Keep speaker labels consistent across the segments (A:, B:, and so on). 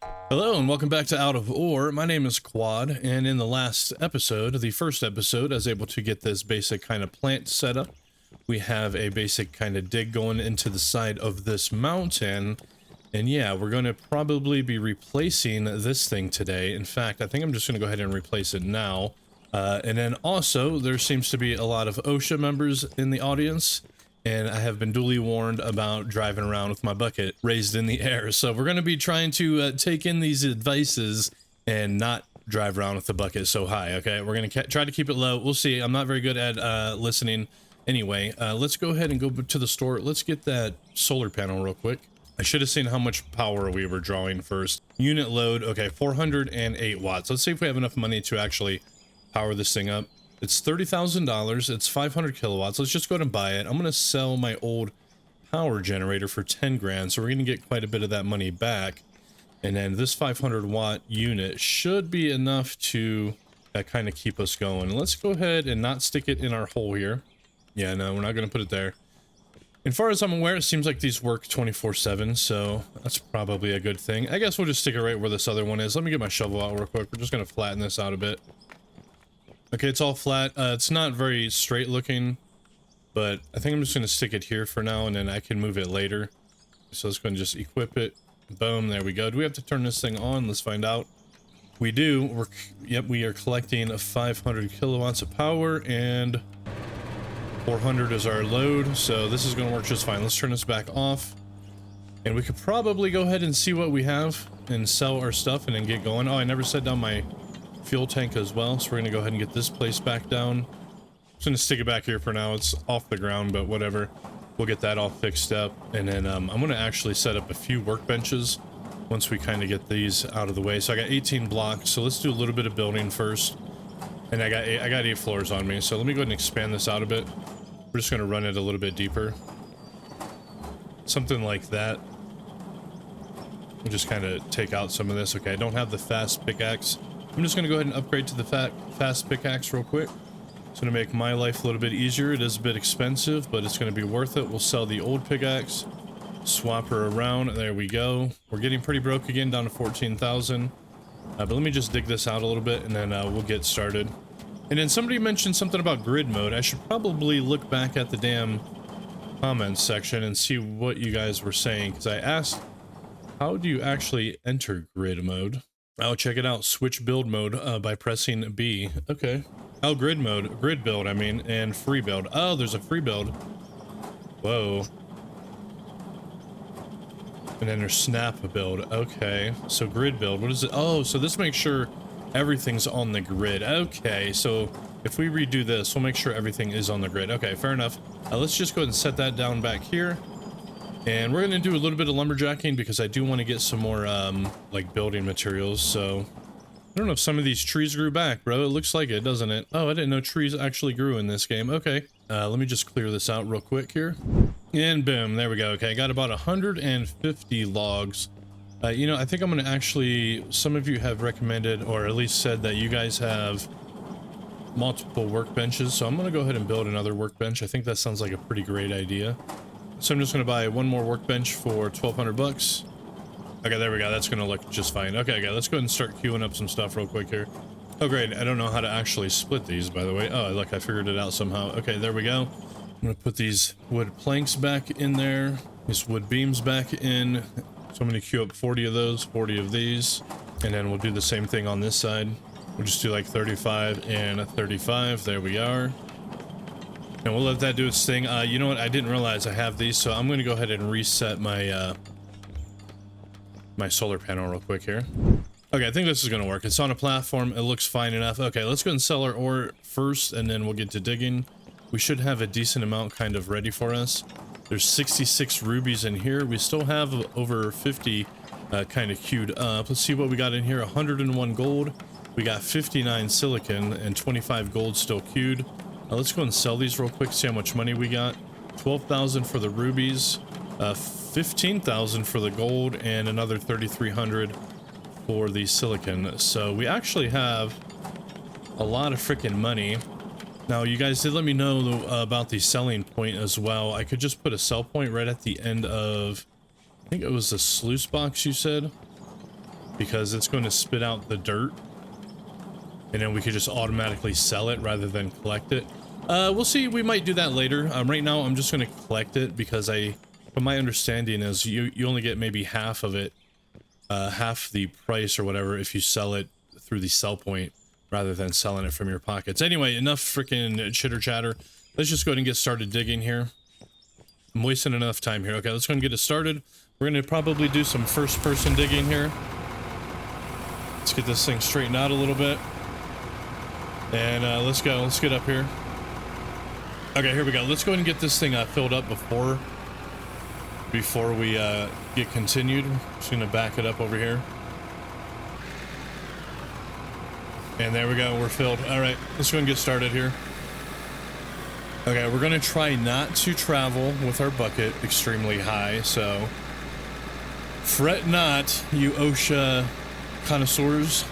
A: Hello and welcome back to Out of Ore. My name is Quad, and in the last episode, the first episode, I was able to get this basic kind of plant set up. We have a basic kind of dig going into the side of this mountain, and yeah, we're going to probably be replacing this thing today. In fact, I think I'm just going to go ahead and replace it now. And then also, there seems to be a lot of OSHA members in the audience, and I have been duly warned about driving around with my bucket raised in the air. So we're going to be trying to take in these advices and not drive around with the bucket so high, okay? We're going to try to keep it low. We'll see. I'm not very good at listening. Anyway, let's go ahead and go to the store. Let's get that solar panel real quick. I should have seen how much power we were drawing first. Unit load, okay, 408 watts. Let's see if we have enough money to actually power this thing up. It's $30,000. It's 500 kilowatts. Let's just go ahead and buy it. I'm going to sell my old power generator for 10 grand. So we're going to get quite a bit of that money back. And then this 500 watt unit should be enough to kind of keep us going. Let's go ahead and not stick it in our hole here. Yeah, no, we're not going to put it there. As far as I'm aware, it seems like these work 24/7. So that's probably a good thing. I guess we'll just stick it right where this other one is. Let me get my shovel out real quick. We're just going to flatten this out a bit. Okay, it's all flat. It's not very straight looking, but I think I'm just going to stick it here for now, and then I can move it later. So let's go and just equip it. Boom, there we go. Do we have to turn this thing on? Let's find out. We do. Yep, we are collecting 500 kilowatts of power, and 400 is our load, so this is going to work just fine. Let's turn this back off, and we could probably go ahead and see what we have and sell our stuff and then get going. Oh, I never set down my fuel tank as well, so we're gonna go ahead and get this place back down. I'm just gonna stick it back here for now. It's off the ground, but whatever, we'll get that all fixed up. And then I'm gonna actually set up a few workbenches once we kind of get these out of the way. So I got 18 blocks, so let's do a little bit of building first. And I got 8 floors on me, so let me go ahead and expand this out a bit. We're just gonna run it a little bit deeper, something like that. We'll just kind of take out some of this. Okay, I don't have the fast pickaxe. I'm just going to go ahead and upgrade to the fast pickaxe real quick. It's going to make my life a little bit easier. It is a bit expensive, but it's going to be worth it. We'll sell the old pickaxe, swap her around. There we go. We're getting pretty broke again, down to 14,000. But let me just dig this out a little bit, and then we'll get started. And then somebody mentioned something about grid mode. I should probably look back at the damn comments section and see what you guys were saying, because I asked, how do you actually enter grid mode? Oh, check it out. Switch build mode by pressing B. Okay. Oh, grid mode. Grid build, I mean, and free build. Oh, there's a free build. Whoa. And then there's snap build. Okay. So grid build. What is it? Oh, so this makes sure everything's on the grid. Okay. So if we redo this, we'll make sure everything is on the grid. Okay, fair enough. Let's just go ahead and set that down back here. And we're going to do a little bit of lumberjacking because I do want to get some more, like, building materials. So, I don't know if some of these trees grew back, bro. It looks like it, doesn't it? Oh, I didn't know trees actually grew in this game. Okay. Let me just clear this out real quick here. And boom, there we go. Okay, I got about 150 logs. You know, I think I'm going to actually, some of you have recommended, or at least said that you guys have multiple workbenches. So I'm going to go ahead and build another workbench. I think that sounds like a pretty great idea. So I'm just going to buy one more workbench for 1,200 bucks. Okay, there we go. That's going to look just fine. Okay, let's go ahead and start queuing up some stuff real quick here. Oh, great. I don't know how to actually split these, by the way. Oh, look, I figured it out somehow. Okay, there we go. I'm going to put these wood planks back in there. These wood beams back in. So I'm going to queue up 40 of those, 40 of these. And then we'll do the same thing on this side. We'll just do like 35 and a 35. There we are. And we'll let that do its thing. You know what? I didn't realize I have these, so I'm going to go ahead and reset my my solar panel real quick here. Okay, I think this is going to work. It's on a platform. It looks fine enough. Okay, let's go ahead and sell our ore first, and then we'll get to digging. We should have a decent amount kind of ready for us. There's 66 rubies in here. We still have over 50 kind of queued up. Let's see what we got in here. 101 gold. We got 59 silicon and 25 gold still queued. Let's go and sell these real quick, see how much money we got. 12,000 for the rubies, 15,000 for the gold, and another 3,300 for the silicon. So we actually have a lot of freaking money. Now, you guys did let me know about the selling point as well. I could just put a sell point right at the end of, I think it was the sluice box you said. because it's going to spit out the dirt, and then we could just automatically sell it rather than collect it. We'll see. We might do that later. Right now I'm just going to collect it because from my understanding is you only get maybe half of it, half the price or whatever if you sell it through the sell point rather than selling it from your pockets. Anyway, enough freaking chitter chatter. Let's just go ahead and get started digging here. I'm wasting enough time here. Okay, let's go and get it started. We're going to probably do some first-person digging here. Let's get this thing straightened out a little bit. And let's go. Let's get up here. Okay, here we go. Let's go ahead and get this thing filled up before we get continued. Just going to back it up over here. And there we go. We're filled. All right, let's go and get started here. Okay, we're going to try not to travel with our bucket extremely high, so fret not, you OSHA connoisseurs.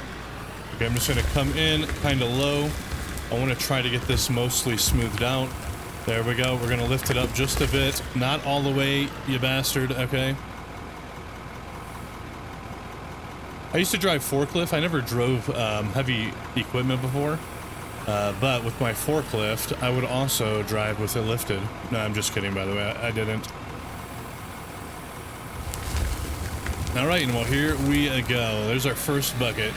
A: Okay, I'm just going to come in kind of low. I want to try to get this mostly smoothed out. There we go. We're going to lift it up just a bit. Not all the way, you bastard. Okay. I used to drive forklift. I never drove heavy equipment before. But with my forklift, I would also drive with it lifted. No, I'm just kidding, by the way. I didn't. All right, and well, here we go. There's our first bucket.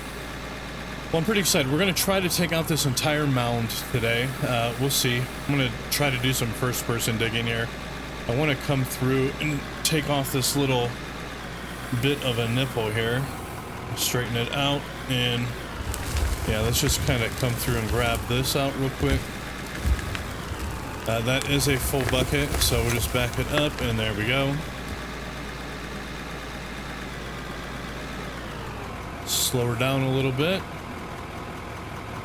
A: Well, I'm pretty excited. We're going to try to take out this entire mound today. We'll see. I'm going to try to do some first-person digging here. I want to come through and take off this little bit of a nipple here. Straighten it out, and yeah, let's just kind of come through and grab this out real quick. That is a full bucket, so we'll just back it up, and there we go. Slow her down a little bit.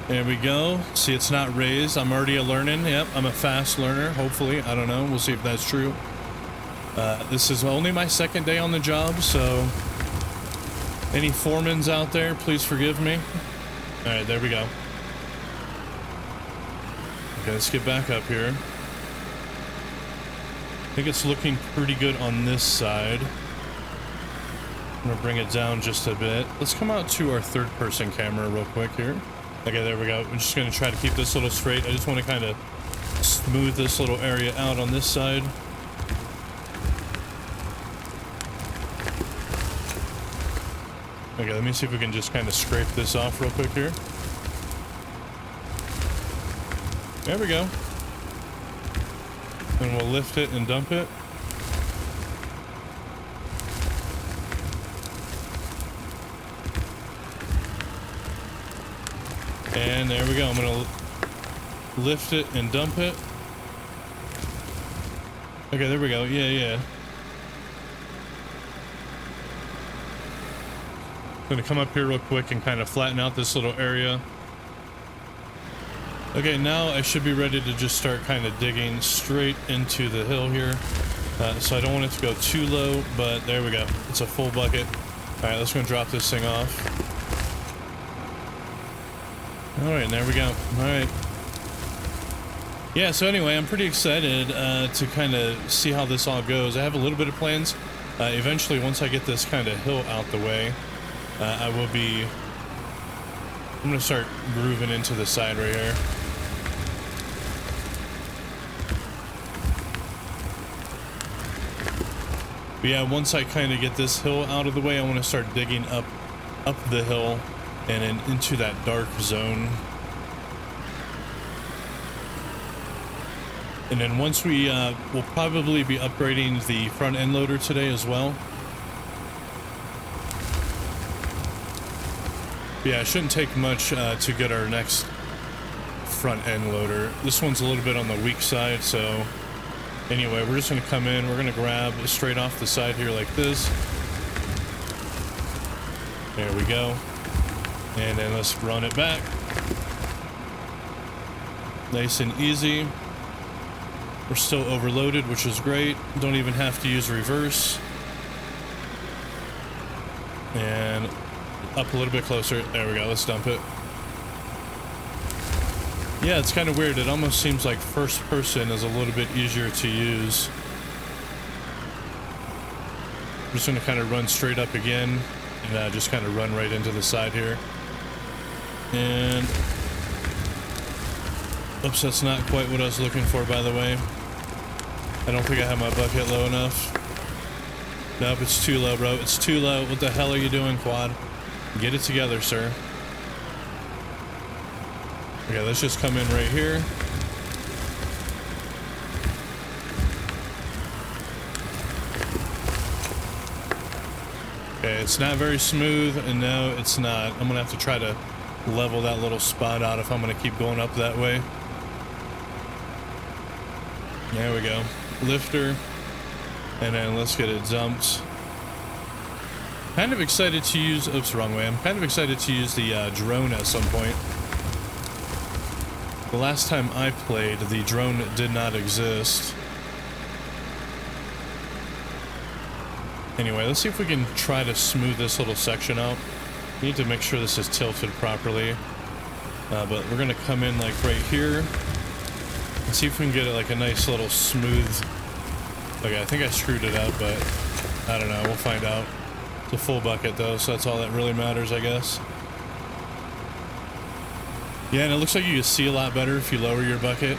A: There we go. See, it's not raised. I'm already learning. Yep, I'm a fast learner, hopefully. I don't know. We'll see if that's true. This is only my second day on the job, so any foremans out there, please forgive me. All right, there we go. Okay, let's get back up here. I think it's looking pretty good on this side. I'm gonna bring it down just a bit. Let's come out to our third-person camera real quick here. Okay, there we go. I'm just gonna try to keep this a little straight. I just want to kind of smooth this little area out on this side. Okay, let me see if we can just kind of scrape this off real quick here. There we go. And we'll lift it and dump it. And there we go. I'm going to lift it and dump it. Okay, there we go. Yeah. Gonna come up here real quick and kind of flatten out this little area. Okay, now I should be ready to just start kind of digging straight into the hill here. So I don't want it to go too low, but there we go. It's a full bucket. All right, let's go and drop this thing off. All right, and there we go. All right. Yeah, so anyway, I'm pretty excited to kind of see how this all goes. I have a little bit of plans. Eventually, once I get this kind of hill out the way, I'm gonna start grooving into the side right here. But yeah, once I kind of get this hill out of the way, I want to start digging up the hill and then into that dark zone. And then once we'll probably be upgrading the front end loader today as well. Yeah, it shouldn't take much to get our next front end loader. This one's a little bit on the weak side, so anyway, we're just going to come in. We're going to grab straight off the side here like this. There we go. And then let's run it back. Nice and easy. We're still overloaded, which is great. Don't even have to use reverse. And up a little bit closer. There we go. Let's dump it. Yeah, it's kind of weird. It almost seems like first person is a little bit easier to use. I'm just going to kind of run straight up again. and just kind of run right into the side here. And oops, that's not quite what I was looking for, by the way. I don't think I have my bucket low enough. Nope, it's too low, bro. It's too low. What the hell are you doing, Quad? Get it together, sir. Okay, let's just come in right here. Okay, it's not very smooth, and no, it's not. I'm gonna have to try to level that little spot out if I'm gonna keep going up that way. There we go. Lifter. And then let's get it dumped. Kind of excited to use, oops, wrong way. I'm kind of excited to use the drone at some point. The last time I played, the drone did not exist. Anyway, let's see if we can try to smooth this little section out. We need to make sure this is tilted properly. But we're gonna come in like right here and see if we can get it like a nice little smooth. Okay, I think I screwed it up, but I don't know. We'll find out. It's a full bucket though, so that's all that really matters, I guess. Yeah, and it looks like you can see a lot better if you lower your bucket.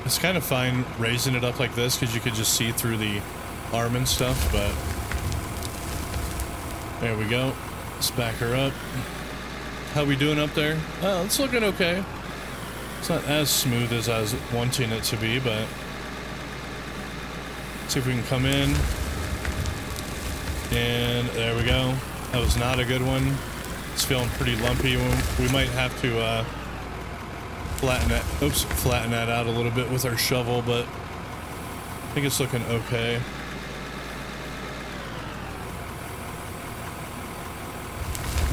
A: It's kind of fine raising it up like this because you could just see through the arm and stuff, but there we go. Let's back her up. How we doing up there? Oh, it's looking okay. It's not as smooth as I was wanting it to be, but see if we can come in. And there we go. That was not a good one. It's feeling pretty lumpy. We might have to flatten that out a little bit with our shovel, but I think it's looking okay.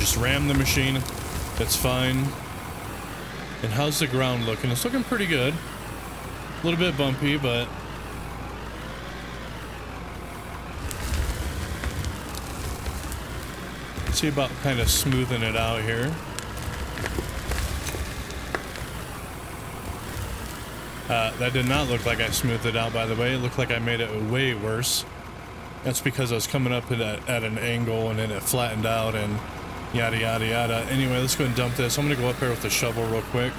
A: Just ram the machine. That's fine. And how's the ground looking? It's looking pretty good. A little bit bumpy, but see about kind of smoothing it out here. That did not look like I smoothed it out, by the way. It looked like I made it way worse. That's because I was coming up at an angle and then it flattened out and yada yada yada. Anyway, let's go and dump this. I'm gonna go up here with the shovel real quick.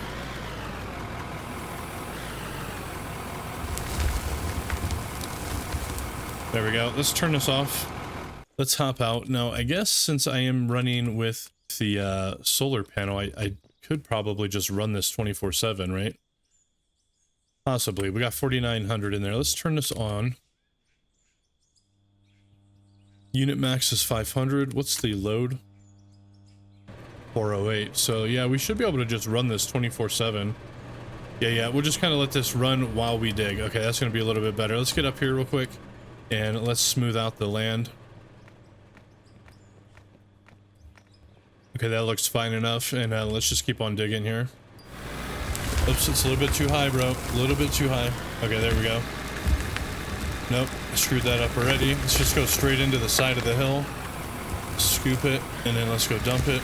A: There we go. Let's turn this off. Let's hop out. Now, I guess since I am running with the solar panel, I could probably just run this 24/7, right? Possibly. We got 4,900 in there. Let's turn this on. Unit max is 500. What's the load? 408. So yeah, we should be able to just run this 24/7. Yeah, we'll just kind of let this run while we dig. Okay, that's going to be a little bit better. Let's get up here real quick and let's smooth out the land. Okay, that looks fine enough, and let's just keep on digging here. Oops, it's a little bit too high, bro. A little bit too high. Okay, there we go. Nope, I screwed that up already. Let's just go straight into the side of the hill. Scoop it, and then let's go dump it.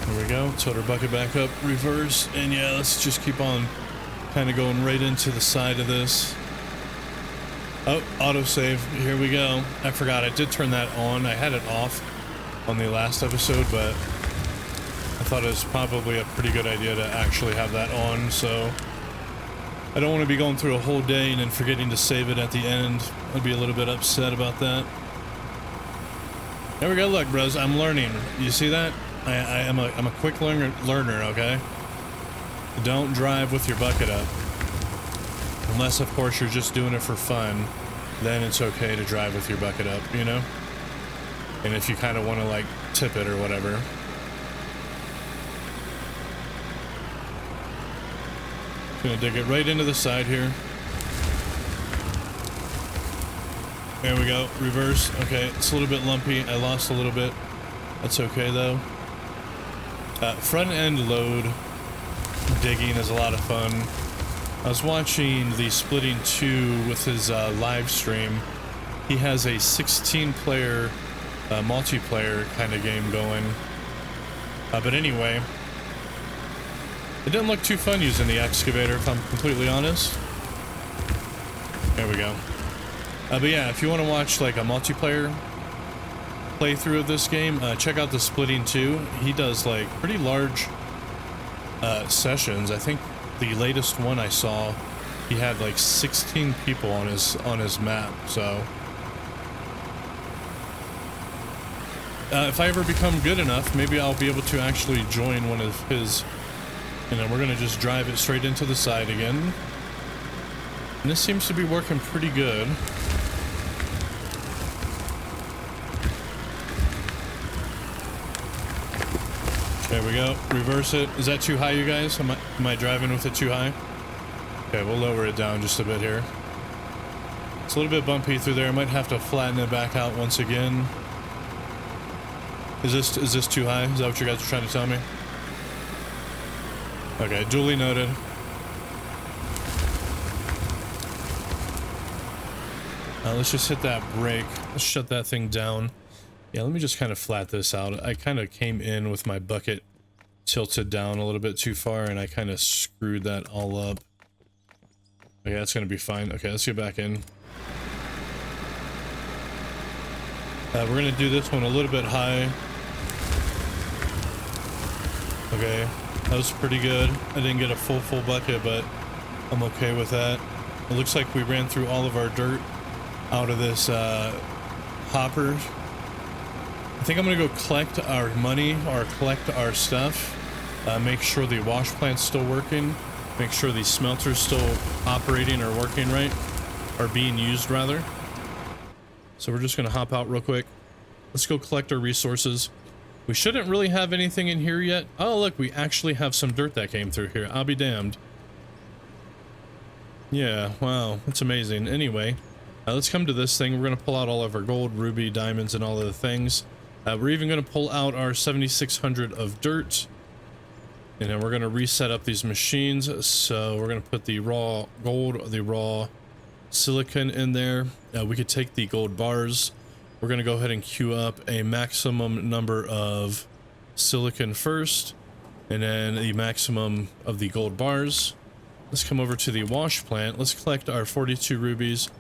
A: There we go. Tilt our bucket back up, reverse, and yeah, let's just keep on kind of going right into the side of this. Oh, autosave. Here we go. I forgot I did turn that on. I had it off on the last episode, but I thought it was probably a pretty good idea to actually have that on, so I don't want to be going through a whole day and then forgetting to save it at the end. I'd be a little bit upset about that. There we go. Look, bros, I'm learning. You see that? I'm a quick learner, okay? Don't drive with your bucket up. Unless, of course, you're just doing it for fun, then it's okay to drive with your bucket up, you know? And if you kind of want to, like, tip it or whatever. Gonna dig it right into the side here. There we go. Reverse. Okay, it's a little bit lumpy. I lost a little bit. That's okay, though. Front end load digging is a lot of fun. I was watching the Splitting 2 with his live stream. He has a 16-player multiplayer kind of game going. But anyway, it didn't look too fun using the excavator, if I'm completely honest. There we go. But yeah, if you want to watch like a multiplayer playthrough of this game, check out the Splitting 2. He does like pretty large sessions. I think the latest one I saw, he had like 16 people on his map. So if I ever become good enough, maybe I'll be able to actually join one of his, and then we're gonna just drive it straight into the side again. And this seems to be working pretty good. There we go. Reverse it. Is that too high, you guys? Am I driving with it too high? Okay, we'll lower it down just a bit here. It's a little bit bumpy through there. I might have to flatten it back out once again. Is this too high? Is that what you guys are trying to tell me? Okay, duly noted. Let's just hit that brake. Let's shut that thing down. Yeah, let me just kind of flat this out. I kind of came in with my bucket tilted down a little bit too far, and I kind of screwed that all up. Okay, that's going to be fine. Okay, let's get back in. We're going to do this one a little bit high. Okay, that was pretty good. I didn't get a full bucket, but I'm okay with that. It looks like we ran through all of our dirt out of this hopper. I think I'm gonna go collect our money or collect our stuff, make sure the wash plant's still working, make sure the smelter's still operating or working right, or being used rather. So we're just gonna hop out real quick. Let's go collect our resources. We shouldn't really have anything in here yet. Oh look, we actually have some dirt that came through here. I'll be damned. Yeah, wow, that's amazing. Anyway, let's come to this thing. We're gonna pull out all of our gold, ruby, diamonds, and all of the things. We're even going to pull out our 7600 of dirt, and then we're going to reset up these machines. So we're going to put the raw gold, the raw silicon in there. We could take the gold bars. We're going to go ahead and queue up a maximum number of silicon first, and then the maximum of the gold bars. Let's come over to the wash plant. Let's collect our 42 rubies,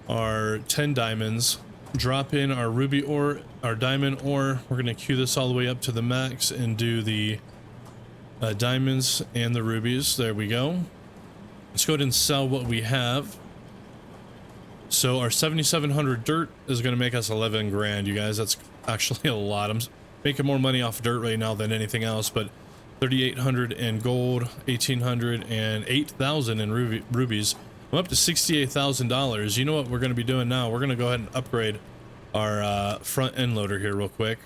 A: our 10 diamonds, drop in our ruby ore, our diamond ore. We're going to queue this all the way up to the max and do the diamonds and the rubies. There we go. Let's go ahead and sell what we have. So our 7700 dirt is going to make us 11 grand, you guys. That's actually a lot. I'm making more money off dirt right now than anything else, but 3800 in gold, 1800 and 8000 in rubies. I'm up to $68,000. You know what we're going to be doing now? We're going to go ahead and upgrade our front end loader here real quick.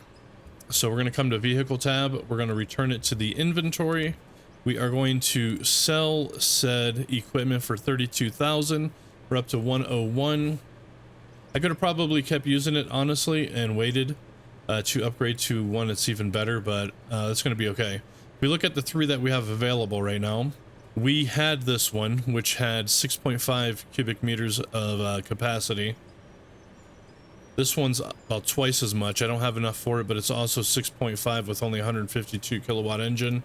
A: So we're going to come to vehicle tab. We're going to return it to the inventory. We are going to sell said equipment for 32,000. We're up to 101. I could have probably kept using it honestly and waited to upgrade to one that's even better, but that's going to be okay. If we look at the three that we have available right now, we had this one, which had 6.5 cubic meters of capacity. This one's about twice as much. I don't have enough for it, but it's also 6.5 with only 152 kilowatt engine.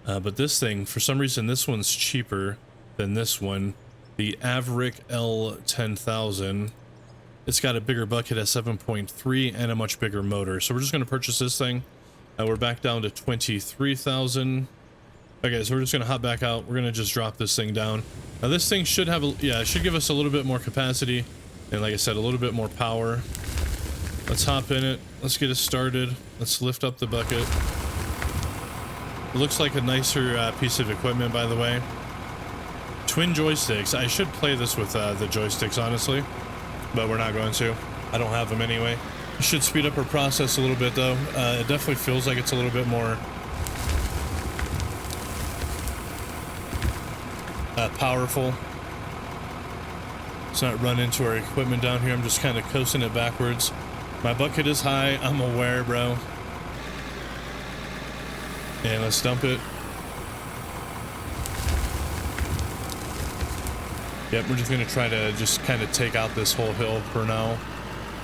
A: But this thing, for some reason, this one's cheaper than this one. The AVRIC L10000. It's got a bigger bucket at 7.3 and a much bigger motor. So we're just going to purchase this thing. We're back down to 23,000. Okay, so we're just gonna hop back out. We're gonna just drop this thing down. Now this thing should have, it should give us a little bit more capacity, and like I said, a little bit more power. Let's hop in it. Let's get it started. Let's lift up the bucket. It looks like a nicer piece of equipment, by the way. Twin joysticks. I should play this with the joysticks, honestly, but we're not going to. I don't have them anyway. It should speed up our process a little bit, though. It definitely feels like it's a little bit more powerful. Let's not run into our equipment down here. I'm just kind of coasting it backwards. My bucket is high. I'm aware, bro. And let's dump it. Yep, we're just going to try to just kind of take out this whole hill for now.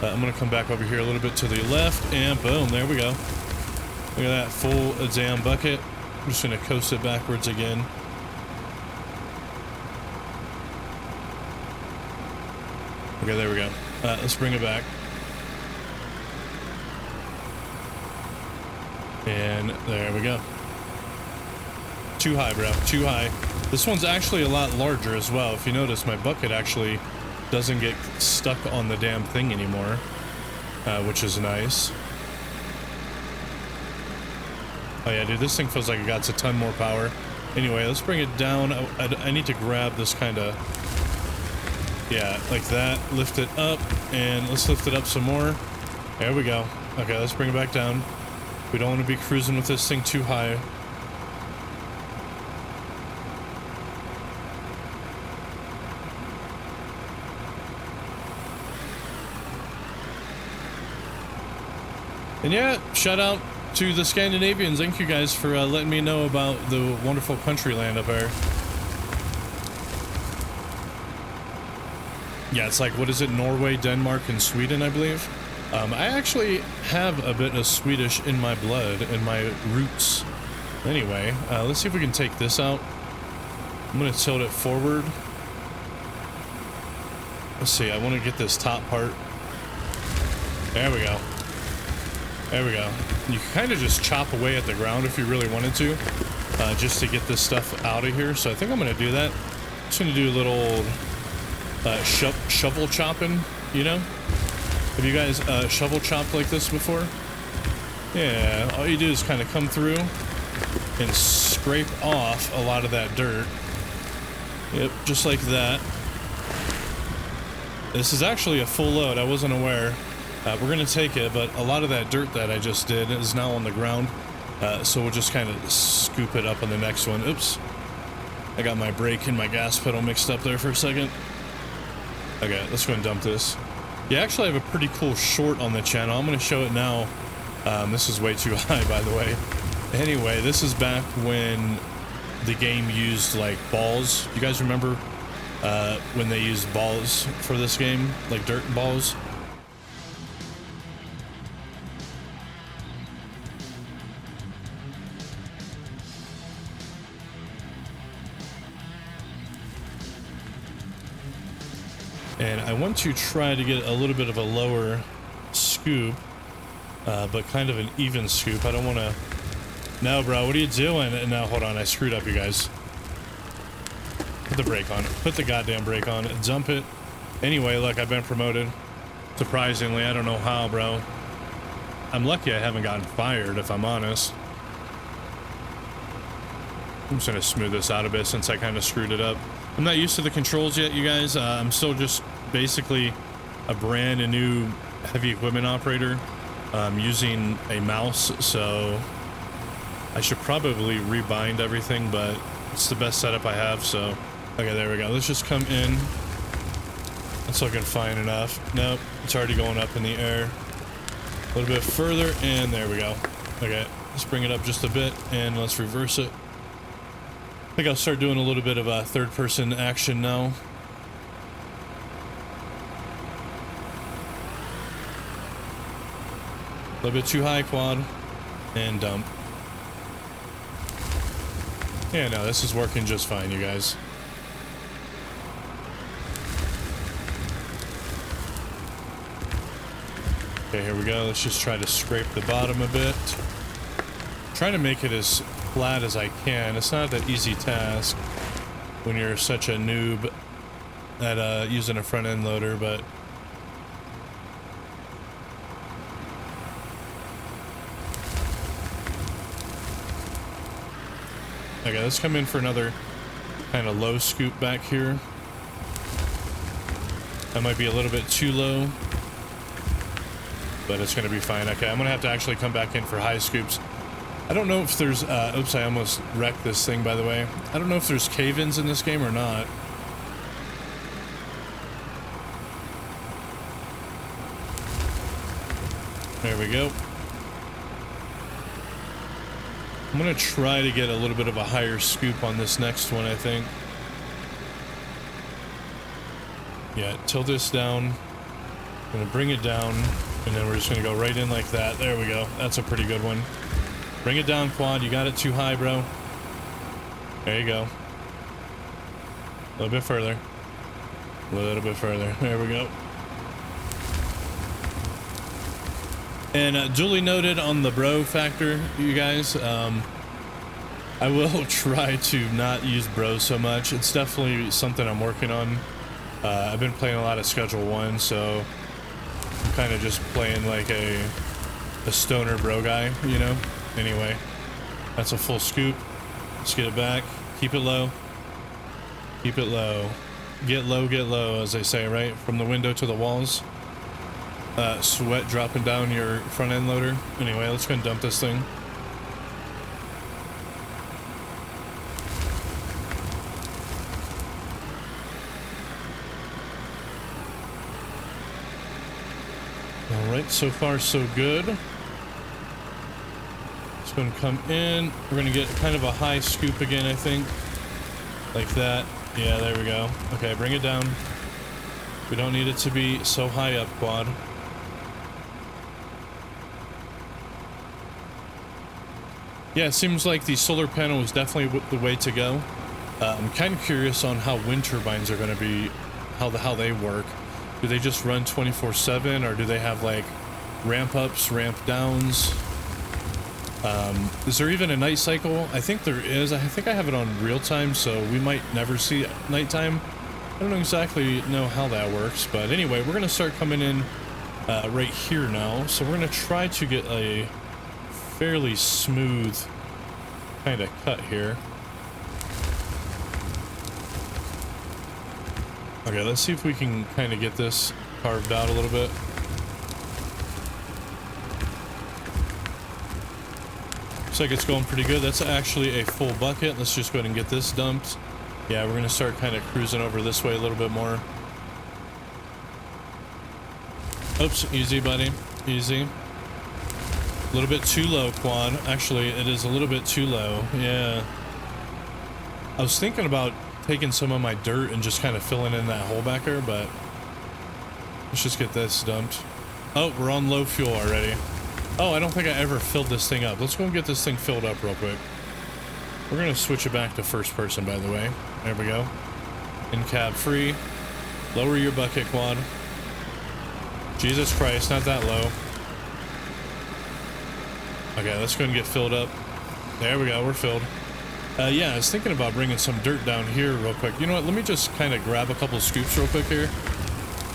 A: I'm going to come back over here a little bit to the left, and boom, there we go. Look at that full damn bucket. I'm just going to coast it backwards again. Okay, there we go. Let's bring it back. And there we go. Too high, bro. Too high. This one's actually a lot larger as well. If you notice, my bucket actually doesn't get stuck on the damn thing anymore, which is nice. Oh yeah, dude, this thing feels like it got a ton more power. Anyway, let's bring it down. I need to grab this kind of, yeah, like that. Lift it up, and let's lift it up some more. There we go. Okay, let's bring it back down. We don't want to be cruising with this thing too high. And yeah, shout out to the Scandinavians. Thank you guys for letting me know about the wonderful country land up there. Yeah, it's like, what is it? Norway, Denmark, and Sweden, I believe. I actually have a bit of Swedish in my blood, in my roots. Anyway, let's see if we can take this out. I'm going to tilt it forward. Let's see, I want to get this top part. There we go. There we go. You can kind of just chop away at the ground if you really wanted to, just to get this stuff out of here. So I think I'm going to do that. I'm just going to do a little shovel chopping, you know? Have you guys shovel chopped like this before? Yeah, all you do is kind of come through and scrape off a lot of that dirt. Yep, just like that. This is actually a full load. I wasn't aware. We're going to take it, but a lot of that dirt that I just did is now on the ground. So we'll just kind of scoop it up on the next one. Oops. I got my brake and my gas pedal mixed up there for a second. Okay, let's go and dump this. Yeah, actually I have a pretty cool short on the channel. I'm going to show it now. This is way too high, by the way. Anyway, this is back when the game used, like, balls. You guys remember when they used balls for this game? Like dirt balls? And I want to try to get a little bit of a lower scoop, but kind of an even scoop. I don't want to... No, bro, what are you doing? No, hold on, I screwed up, you guys. Put the brake on. Put the goddamn brake on. Dump it. Anyway, look, I've been promoted. Surprisingly, I don't know how, bro. I'm lucky I haven't gotten fired, if I'm honest. I'm just going to smooth this out a bit since I kind of screwed it up. I'm not used to the controls yet, you guys. I'm still just basically a brand new heavy equipment operator using a mouse, so I should probably rebind everything, but it's the best setup I have, so... Okay, there we go. Let's just come in. That's looking fine enough. Nope, it's already going up in the air. A little bit further, and there we go. Okay, let's bring it up just a bit, and let's reverse it. I think I'll start doing a little bit of a third-person action now. A little bit too high, quad. And dump. Yeah, no, this is working just fine, you guys. Okay, here we go. Let's just try to scrape the bottom a bit. Trying to make it as flat as I can. It's not that easy task when you're such a noob at using a front end loader, but okay, let's come in for another kind of low scoop back here. That might be a little bit too low, but it's going to be fine. Okay, I'm going to have to actually come back in for high scoops. I don't know if there's, oops, I almost wrecked this thing, by the way. I don't know if there's cave-ins in this game or not. There we go. I'm going to try to get a little bit of a higher scoop on this next one, I think. Yeah, tilt this down. I'm going to bring it down, and then we're just going to go right in like that. There we go. That's a pretty good one. Bring it down, quad. You got it too high, bro. There you go. A little bit further. A little bit further. There we go. And duly noted on the bro factor, you guys. I will try to not use bro so much. It's definitely something I'm working on. I've been playing a lot of Schedule 1, so I'm kind of just playing like a stoner bro guy, you know? Anyway, that's a full scoop. Let's get it back. Keep it low. Keep it low. Get low, as they say, right? From the window to the walls. Sweat dropping down your front end loader. Anyway, let's go and dump this thing. Alright, so far so good. It's going to come in. We're going to get kind of a high scoop again, I think. Like that. Yeah, there we go. Okay, bring it down. We don't need it to be so high up, Quad. Yeah, it seems like the solar panel is definitely the way to go. I'm kind of curious on how wind turbines are going to be, how they work. Do they just run 24/7, or do they have like ramp ups, ramp downs? Is there even a night cycle? I think there is. I think I have it on real time, so we might never see nighttime. I don't exactly know how that works, but anyway, we're going to start coming in right here now. So we're going to try to get a fairly smooth kind of cut here. Okay, let's see if we can kind of get this carved out a little bit. Looks like it's going pretty good. That's actually a full bucket. Let's just go ahead and get this dumped. Yeah, we're going to start kind of cruising over this way a little bit more. Oops, easy, buddy. Easy. A little bit too low, Quad. Actually, it is a little bit too low. Yeah. I was thinking about taking some of my dirt and just kind of filling in that hole back there, but let's just get this dumped. Oh, we're on low fuel already. Oh, I don't think I ever filled this thing up. Let's go and get this thing filled up real quick. We're going to switch it back to first person, by the way. There we go. In cab free. Lower your bucket, Quad. Jesus Christ, not that low. Okay, let's go and get filled up. There we go, we're filled. Yeah, I was thinking about bringing some dirt down here real quick. You know what, let me just kind of grab a couple scoops real quick here.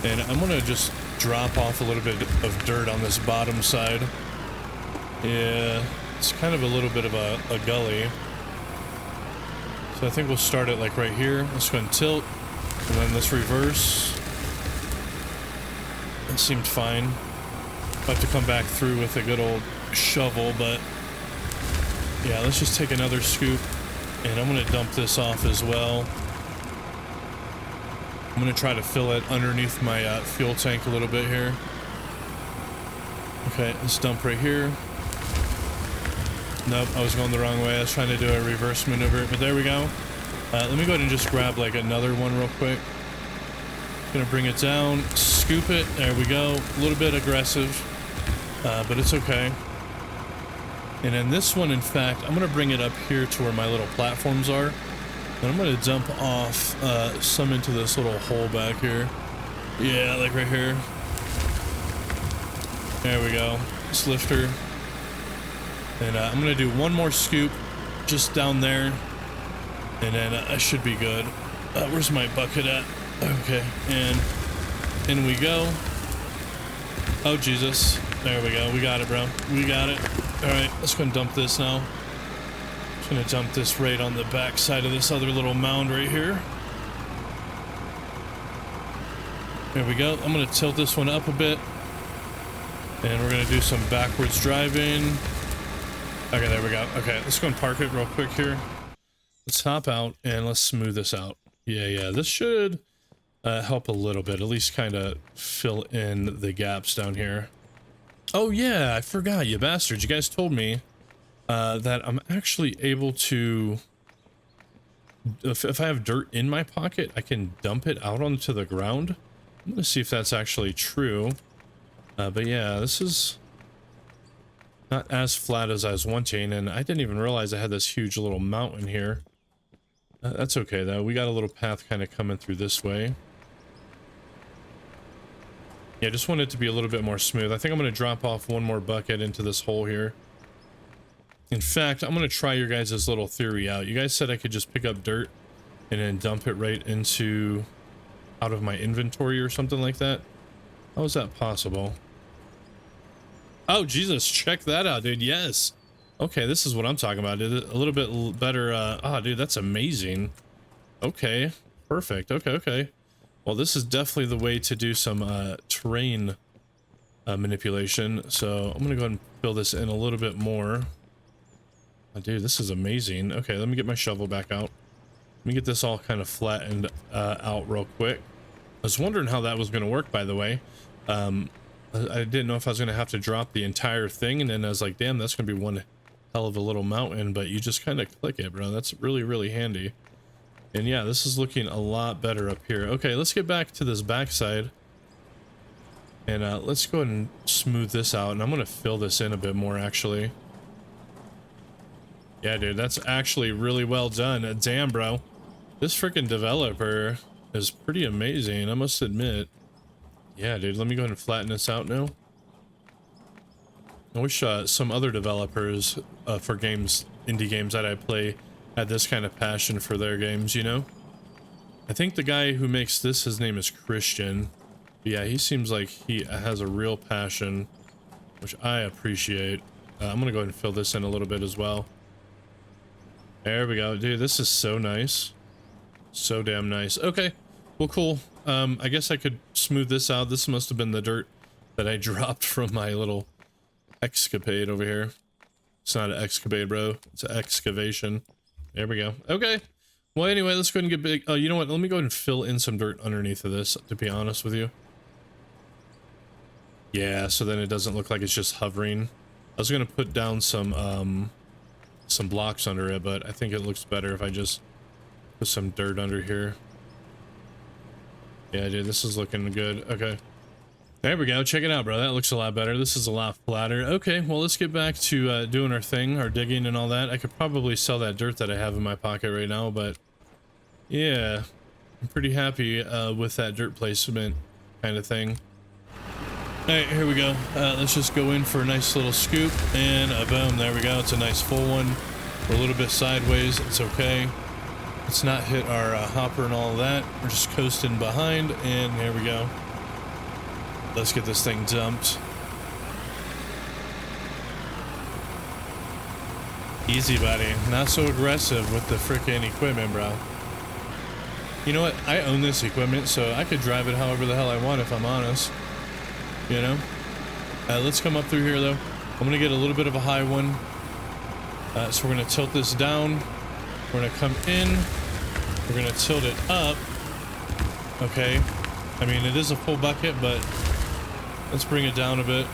A: And I'm going to just drop off a little bit of dirt on this bottom side. Yeah, it's kind of a little bit of a gully. So I think we'll start it like right here. Let's go and tilt. And then let's reverse. It seemed fine. I'll have to come back through with a good old shovel, but yeah, let's just take another scoop. And I'm going to dump this off as well. I'm going to try to fill it underneath my fuel tank a little bit here. Okay, let's dump right here. Nope, I was going the wrong way. I was trying to do a reverse maneuver, but there we go. Let me go ahead and just grab like another one real quick. Gonna bring it down, scoop it. There we go. A little bit aggressive, but it's okay. And then this one, in fact, I'm gonna bring it up here to where my little platforms are. And I'm gonna dump off some into this little hole back here. Yeah, like right here. There we go. This lifter. And I'm gonna do one more scoop just down there. And then I should be good. Where's my bucket at? Okay, and in we go. Oh, Jesus. There we go. We got it, bro. We got it. All right, let's go and dump this now. Just gonna dump this right on the back side of this other little mound right here. There we go. I'm gonna tilt this one up a bit. And we're gonna do some backwards driving. Okay, there we go. Okay, let's go and park it real quick here. Let's hop out and let's smooth this out. Yeah, this should help a little bit, at least kind of fill in the gaps down here. Oh yeah, I forgot, you bastards. You guys told me that I'm actually able to, if I have dirt in my pocket, I can dump it out onto the ground. I'm gonna see if that's actually true. But yeah, this is not as flat as I was wanting, and I didn't even realize I had this huge little mountain here. That's okay though, we got a little path kind of coming through this way. Yeah, just want it to be a little bit more smooth. I think I'm going to drop off one more bucket into this hole here. In fact, I'm going to try your guys' little theory out. You guys said I could just pick up dirt and then dump it right into out of my inventory or something like that. How is that possible? Oh, Jesus, check that out, dude. Yes. Okay, this is what I'm talking about, dude. A little bit better. Oh, dude, that's amazing. Okay, perfect. Okay. Well, this is definitely the way to do some terrain manipulation. So I'm gonna go ahead and fill this in a little bit more. Oh, dude, this is amazing. Okay, let me get my shovel back out. Let me get this all kind of flattened out real quick. I was wondering how that was going to work, by the way. I didn't know if I was going to have to drop the entire thing, and then I was like, damn, that's going to be one hell of a little mountain, but you just kind of click it, bro. That's really, really handy. And yeah, this is looking a lot better up here. Okay, let's get back to this backside. And let's go ahead and smooth this out, and I'm going to fill this in a bit more, actually. Yeah, dude, that's actually really well done. Damn, bro. This freaking developer is pretty amazing, I must admit. Yeah, dude, let me go ahead and flatten this out now. I wish some other developers for games, indie games that I play, had this kind of passion for their games, you know? I think the guy who makes this, his name is Christian. But yeah, he seems like he has a real passion, which I appreciate. I'm gonna go ahead and fill this in a little bit as well. There we go. Dude, this is so nice. So damn nice. Okay. Well, cool. I guess I could smooth this out. This must have been the dirt that I dropped from my little excavate over here. It's not an excavate, bro. It's an excavation. There we go. Okay. Well, anyway, let's go ahead and get big. Oh, you know what? Let me go ahead and fill in some dirt underneath of this, to be honest with you. Yeah, so then it doesn't look like it's just hovering. I was going to put down some blocks under it, but I think it looks better if I just put some dirt under here. Yeah, dude, this is looking good. Okay. There we go. Check it out, bro. That looks a lot better. This is a lot flatter. Okay, well, let's get back to doing our thing, our digging and all that. I could probably sell that dirt that I have in my pocket right now, but yeah, I'm pretty happy with that dirt placement kind of thing. All right, here we go. Let's just go in for a nice little scoop, and boom, there we go. It's a nice full one. We're a little bit sideways. It's okay. Let's not hit our hopper and all of that. We're just coasting behind, and there we go. Let's get this thing dumped. Easy, buddy. Not so aggressive with the freaking equipment, bro. You know what? I own this equipment, so I could drive it however the hell I want, if I'm honest. You know? Let's come up through here, though. I'm going to get a little bit of a high one. So we're going to tilt this down. We're going to come in. We're going to tilt it up. Okay. I mean, it is a full bucket, but let's bring it down a bit.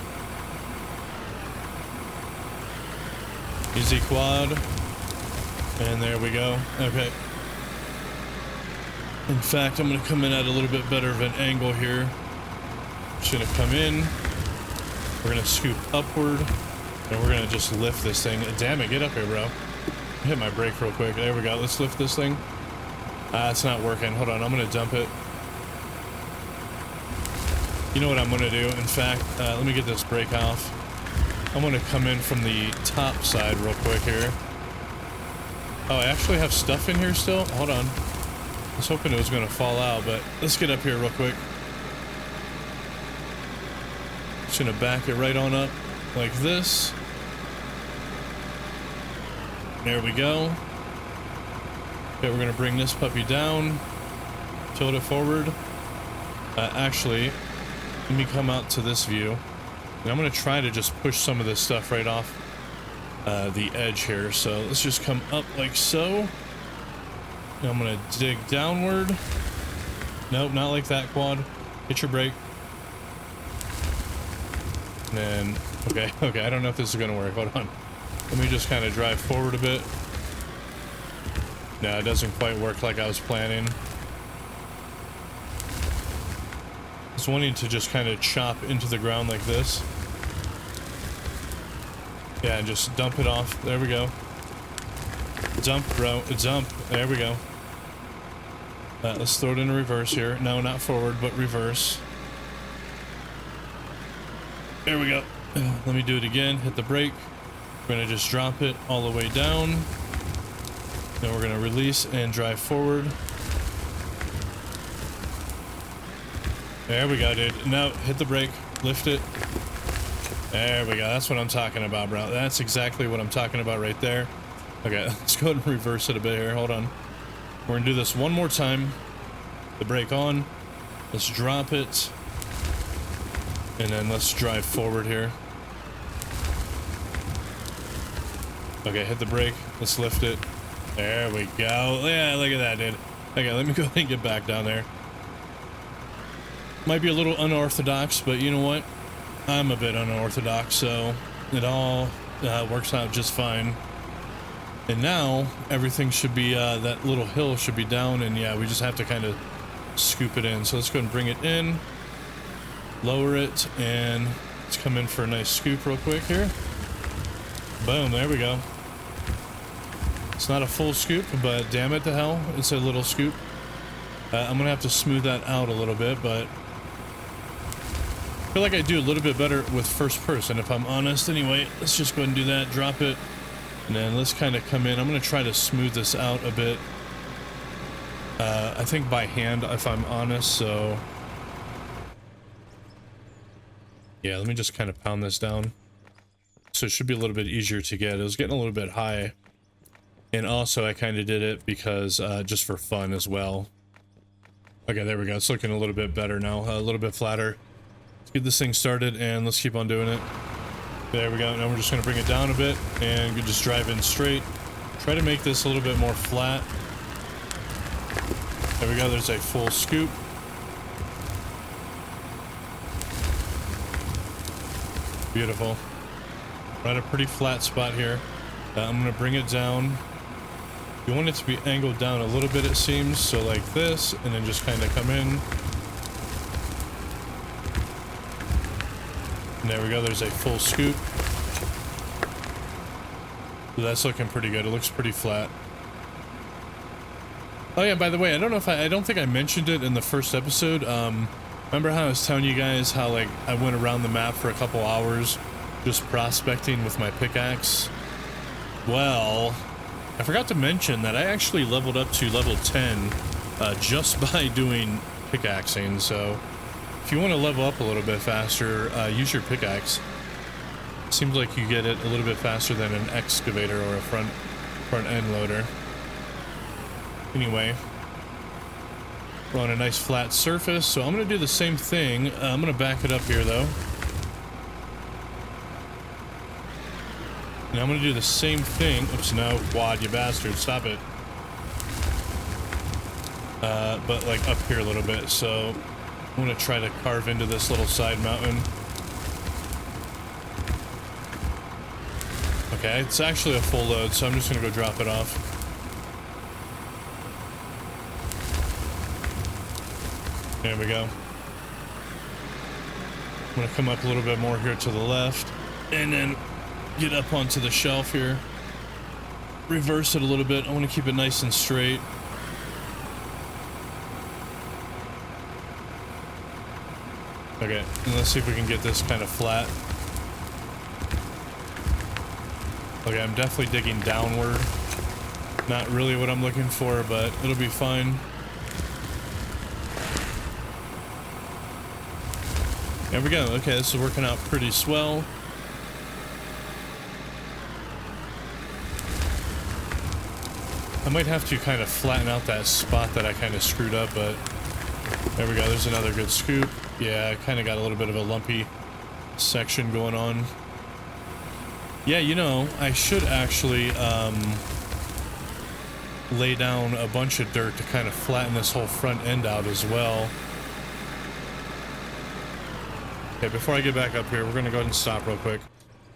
A: Easy quad. And there we go. Okay. In fact, I'm going to come in at a little bit better of an angle here. Just going to come in. We're going to scoop upward. And we're going to just lift this thing. Damn it, get up here, bro. Hit my brake real quick. There we go. Let's lift this thing. It's not working. Hold on. I'm going to dump it. You know what I'm going to do? In fact, let me get this brake off. I'm going to come in from the top side real quick here. Oh, I actually have stuff in here still? Hold on. I was hoping it was going to fall out, but let's get up here real quick. Just going to back it right on up like this. There we go. Okay, we're going to bring this puppy down. Tilt it forward. Actually, let me come out to this view. And I'm going to try to just push some of this stuff right off the edge here. So let's just come up like so. And I'm going to dig downward. Nope, not like that, quad. Hit your brake. And then, okay, I don't know if this is going to work. Hold on. Let me just kind of drive forward a bit. No, it doesn't quite work like I was planning. I was wanting to just kind of chop into the ground like this. Yeah, and just dump it off. There we go. Dump, bro. Dump. There we go. Let's throw it in reverse here. No, not forward, but reverse. There we go. Let me do it again. Hit the brake. We're gonna just drop it all the way down. Then we're gonna release and drive forward. There we go, dude. Now hit the brake, lift it. There we go. That's what I'm talking about, bro. That's exactly what I'm talking about right there. Okay, let's go ahead and reverse it a bit here. Hold on. We're gonna do this one more time. The brake on. Let's drop it. And then let's drive forward here. Okay, hit the brake. Let's lift it. There we go. Yeah, look at that, dude. Okay, let me go ahead and get back down there. Might be a little unorthodox, but you know what? I'm a bit unorthodox, so it all works out just fine. And now everything should be, that little hill should be down, and yeah, we just have to kind of scoop it in. So let's go ahead and bring it in, lower it, and let's come in for a nice scoop real quick here. Boom, there we go. It's not a full scoop, but damn it to hell, it's a little scoop. I'm gonna have to smooth that out a little bit, but I feel like I do a little bit better with first person, if I'm honest. Anyway, let's just go ahead and do that, drop it, and then let's kind of come in. I'm gonna try to smooth this out a bit. I think by hand, if I'm honest, so yeah, let me just kind of pound this down. So it should be a little bit easier to get. It was getting a little bit high. And also I kind of did it because just for fun as well. Okay, there we go. It's looking a little bit better now, a little bit flatter. Let's get this thing started and let's keep on doing it. There we go. Now we're just going to bring it down a bit and just drive in straight. Try to make this a little bit more flat. There we go. There's a full scoop. Beautiful. We're at a pretty flat spot here. I'm going to bring it down. You want it to be angled down a little bit, it seems, so like this, and then just kind of come in. And there we go, there's a full scoop. So that's looking pretty good. It looks pretty flat. Oh yeah, by the way, I don't know if I don't think I mentioned it in the first episode. Remember how I was telling you guys how like I went around the map for a couple hours just prospecting with my pickaxe? Well, I forgot to mention that I actually leveled up to level 10 just by doing pickaxing. So if you want to level up a little bit faster, use your pickaxe. Seems like you get it a little bit faster than an excavator or a front end loader. Anyway, we're on a nice flat surface, so I'm going to do the same thing. I'm going to back it up here though. And I'm going to do the same thing. Oops, no, Quad, you bastard, stop it. But like up here a little bit, so I'm going to try to carve into this little side mountain. Okay, it's actually a full load, so I'm just going to go drop it off. There we go. I'm going to come up a little bit more here to the left, and then get up onto the shelf here, reverse it a little bit. I want to keep it nice and straight. Okay, and let's see if we can get this kind of flat. Okay, I'm definitely digging downward. Not really what I'm looking for, but it'll be fine. There we go. Okay, this is working out pretty swell. I might have to kind of flatten out that spot that I kind of screwed up, but there we go. There's another good scoop. Yeah, I kind of got a little bit of a lumpy section going on. Yeah, you know, I should actually lay down a bunch of dirt to kind of flatten this whole front end out as well. Okay, before I get back up here, we're going to go ahead and stop real quick.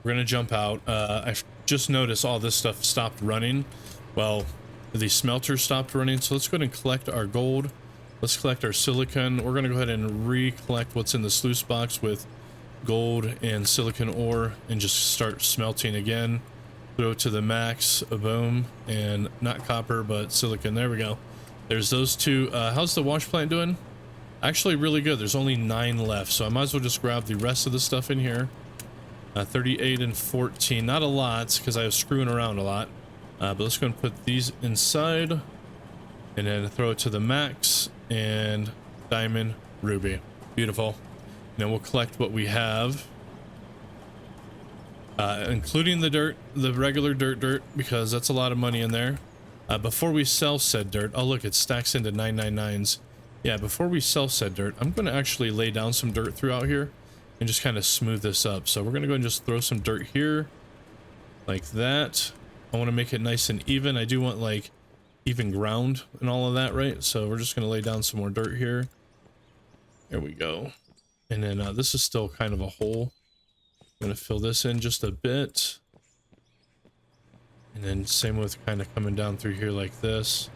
A: We're going to jump out. I've just noticed all this stuff stopped running. Well, the smelter stopped running, so let's go ahead and collect our gold. Let's collect our silicon. We're going to go ahead and recollect what's in the sluice box with gold and silicon ore and just start smelting again. Go to the max, boom, and not copper, but silicon. There we go. There's those two. How's the wash plant doing? Actually really good. There's only 9 left, so I might as well just grab the rest of the stuff in here. 38 and 14, not a lot because I was screwing around a lot, but let's go and put these inside and then throw it to the max and diamond, ruby. Beautiful. Now we'll collect what we have, including the dirt, the regular dirt, because that's a lot of money in there. Before we sell said dirt, oh look, it stacks into 999s. Yeah, before we sell said dirt, I'm going to actually lay down some dirt throughout here and just kind of smooth this up. So we're going to go and just throw some dirt here like that. I want to make it nice and even. I do want like even ground and all of that, right? So we're just going to lay down some more dirt here. There we go. And then this is still kind of a hole. I'm going to fill this in just a bit. And then same with kind of coming down through here like this.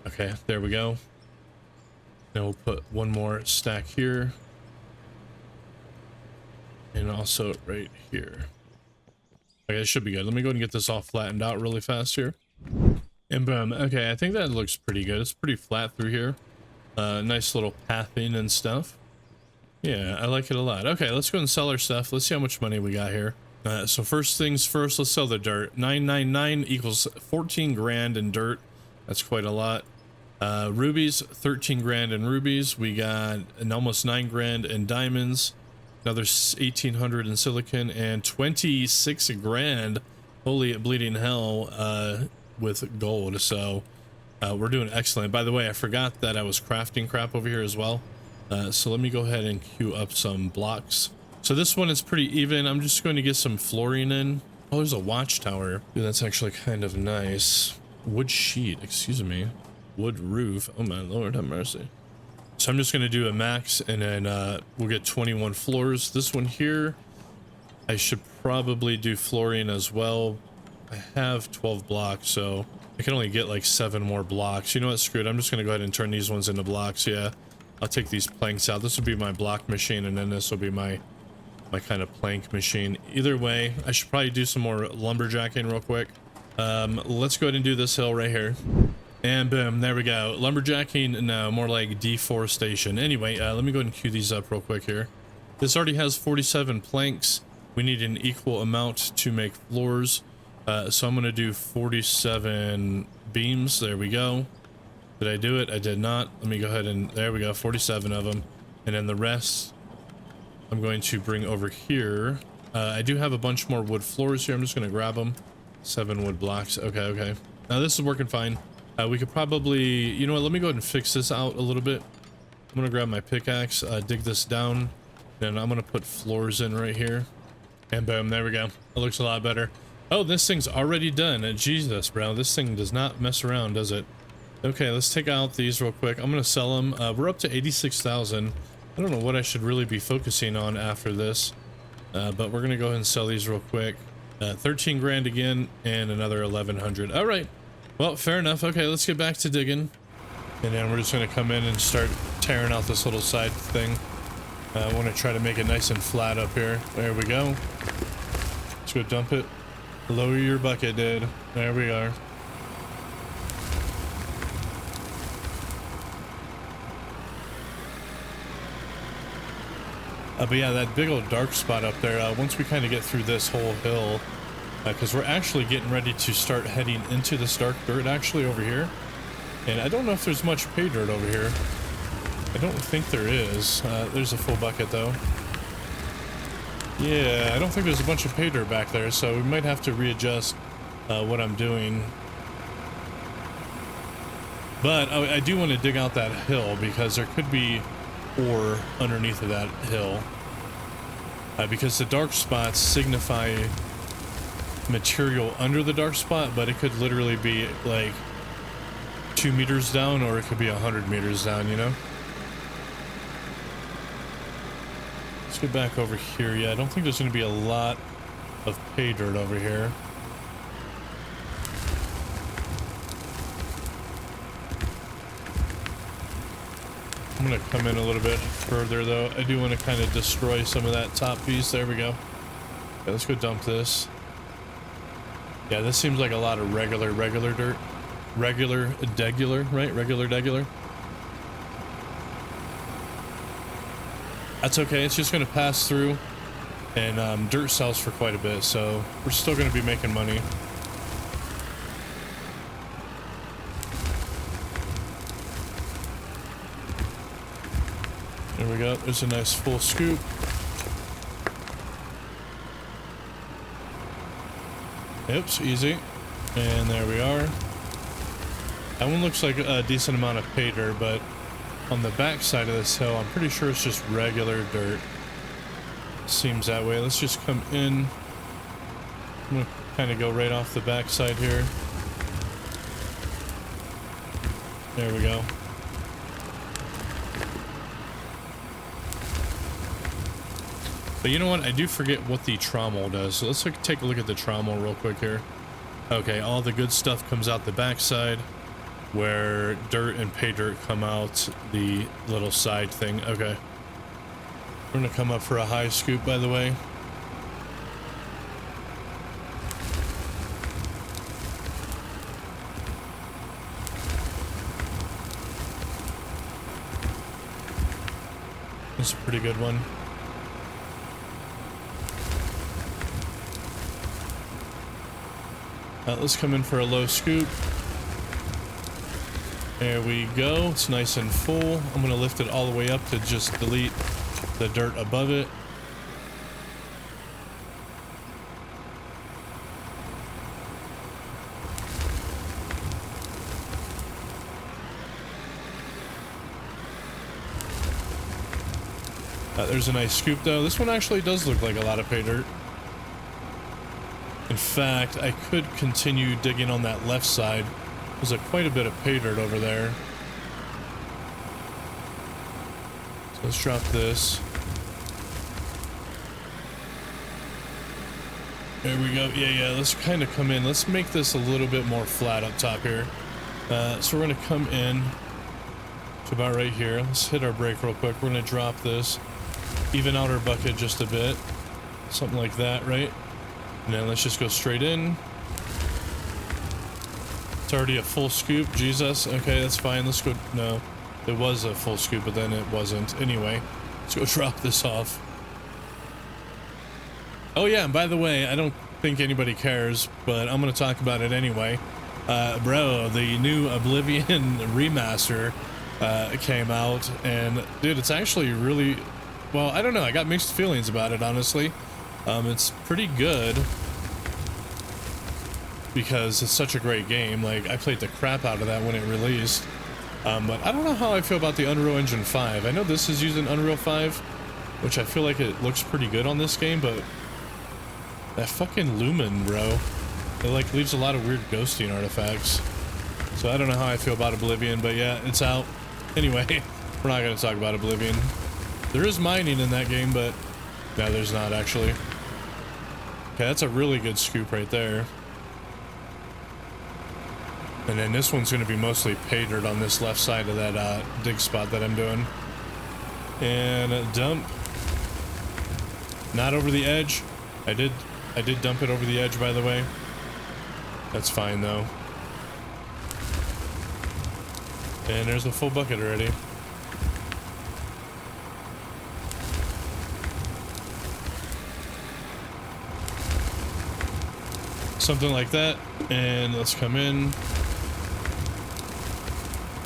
A: Okay, there we go. Now we'll put one more stack here. And also right here. Okay, it should be good. Let me go ahead and get this all flattened out really fast here. And boom. Okay, I think that looks pretty good. It's pretty flat through here. Nice little pathing and stuff. Yeah, I like it a lot. Okay, let's go and sell our stuff. Let's see how much money we got here. So first things first, let's sell the dirt. 999 equals 14 grand in dirt. That's quite a lot. Rubies, 13 grand in rubies. We got an almost 9 grand in diamonds, another 1800 in silicon, and 26 grand, holy bleeding hell, with gold. So we're doing excellent. By the way, I forgot that I was crafting crap over here as well. So let me go ahead and queue up some blocks. So this one is pretty even. I'm just going to get some flooring in. Oh, there's a watchtower. Dude, that's actually kind of nice. Wood sheet, excuse me. Wood roof. Oh my lord, have mercy. So I'm just going to do a max, and then we'll get 21 floors. This one here, I should probably do flooring as well. I have 12 blocks, so I can only get like 7 more blocks. You know what, screw it. I'm just going to go ahead and turn these ones into blocks. Yeah, I'll take these planks out. This will be my block machine, and then this will be my kind of plank machine. Either way, I should probably do some more lumberjacking real quick. Let's go ahead and do this hill right here. And boom, there we go. Lumberjacking, no, more like deforestation. Anyway, let me go ahead and queue these up real quick here. This already has 47 planks. We need an equal amount to make floors. So I'm going to do 47 beams. There we go. Did I do it? I did not. Let me go ahead and, there we go, 47 of them. And then the rest I'm going to bring over here. I do have a bunch more wood floors here. I'm just going to grab them. 7 wood blocks. Okay, okay. Now this is working fine. We could probably, you know what, let me go ahead and fix this out a little bit. I'm gonna grab my pickaxe, dig this down, and I'm gonna put floors in right here. And boom, there we go. It looks a lot better. Oh, this thing's already done. Jesus, bro, this thing does not mess around, does it? Okay, let's take out these real quick. I'm gonna sell them. We're up to 86,000. I don't know what I should really be focusing on after this, but we're gonna go ahead and sell these real quick. 13 grand again, and another 1100. All right. Well, fair enough. Okay, let's get back to digging. And then we're just going to come in and start tearing out this little side thing. I want to try to make it nice and flat up here. There we go. Let's go dump it. Lower your bucket, dude. There we are. But yeah, that big old dark spot up there, once we kind of get through this whole hill, because we're actually getting ready to start heading into this dark dirt actually over here. And I don't know if there's much pay dirt over here. I don't think there is. There's a full bucket though. Yeah, I don't think there's a bunch of pay dirt back there, so we might have to readjust what I'm doing. But I do want to dig out that hill because there could be ore underneath of that hill. Because the dark spots signify material under the dark spot, but it could literally be like 2 meters down, or it could be 100 meters down, you know? Let's get back over here. Yeah, I don't think there's going to be a lot of pay dirt over here. I'm going to come in a little bit further though. I do want to kind of destroy some of that top piece. There we go. Okay, let's go dump this. Yeah, this seems like a lot of regular dirt. Regular degular, right? Regular degular. That's okay. It's just going to pass through, and dirt sells for quite a bit, so we're still going to be making money. There we go. There's a nice full scoop. Oops, easy. And there we are. That one looks like a decent amount of pay dirt, but on the back side of this hill, I'm pretty sure it's just regular dirt. Seems that way. Let's just come in. I'm gonna kind of go right off the back side here. There we go. But you know what? I do forget what the trommel does. So let's take a look at the trommel real quick here. Okay, all the good stuff comes out the backside, where dirt and pay dirt come out the little side thing. Okay. We're gonna come up for a high scoop, by the way. That's a pretty good one. Let's come in for a low scoop. There we go. It's nice and full. I'm going to lift it all the way up to just delete the dirt above it. There's a nice scoop though. This one actually does look like a lot of pay dirt. In fact, I could continue digging on that left side. There's quite a bit of pay dirt over there. So let's drop this. There we go. Yeah, let's kind of come in. Let's make this a little bit more flat up top here. So we're going to come in to about right here. Let's hit our brake real quick. We're going to drop this. Even out our bucket just a bit. Something like that, right? And then let's just go straight in. It's already a full scoop. Jesus. Okay, that's fine. Let's go. No, it was a full scoop, but then it wasn't. Anyway, let's go drop this off. Oh yeah, and by the way, I don't think anybody cares, but I'm going to talk about it anyway. Bro, the new Oblivion remaster came out, and dude, it's actually really... Well, I don't know. I got mixed feelings about it, honestly. It's pretty good because it's such a great game. Like, I played the crap out of that when it released. But I don't know how I feel about the Unreal Engine 5. I know this is using Unreal 5, which I feel like it looks pretty good on this game, but that fucking Lumen, bro, it like leaves a lot of weird ghosting artifacts. So I don't know how I feel about Oblivion, but yeah, it's out. Anyway, we're not going to talk about Oblivion. There is mining in that game, but no, there's not actually. Okay, that's a really good scoop right there. And then this one's going to be mostly pay dirt on this left side of that dig spot that I'm doing. And dump. Not over the edge. I did dump it over the edge, by the way. That's fine though. And there's a full bucket already. Something like that, and let's come in.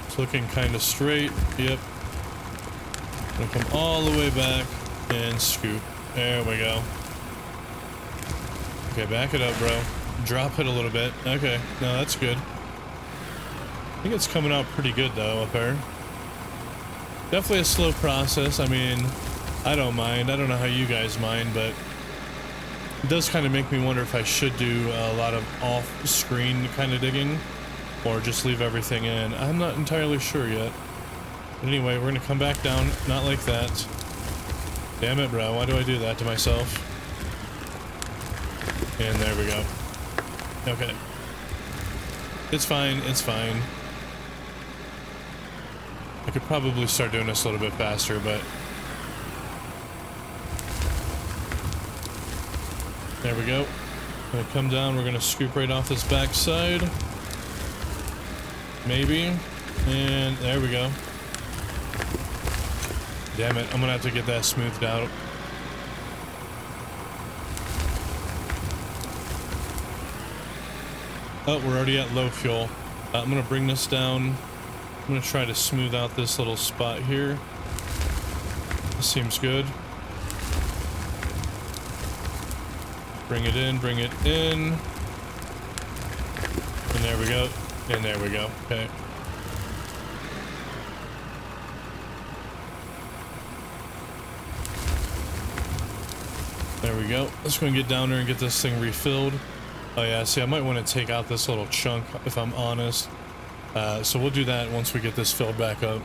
A: It's looking kind of straight. Yep. Gonna come all the way back and scoop. There we go. Okay, back it up, bro. Drop it a little bit. Okay, no, that's good. I think it's coming out pretty good though up there. Definitely a slow process. I mean, I don't mind. I don't know how you guys mind, but it does kind of make me wonder if I should do a lot of off-screen kind of digging or just leave everything in. I'm not entirely sure yet. But anyway, we're going to come back down. Not like that. Damn it, bro. Why do I do that to myself? And there we go. Okay. It's fine. It's fine. I could probably start doing this a little bit faster, but... There we go. Gonna come down, we're gonna scoop right off this back side. Maybe. And there we go. damn it. I'm gonna have to get that smoothed out. Oh, we're already at low fuel. I'm gonna bring this down. I'm gonna try to smooth out this little spot here. This seems good. Bring it in, bring it in. And there we go. And there we go. Okay. There we go. Let's go and get down there and get this thing refilled. Oh yeah, see, I might want to take out this little chunk if I'm honest. So we'll do that once we get this filled back up.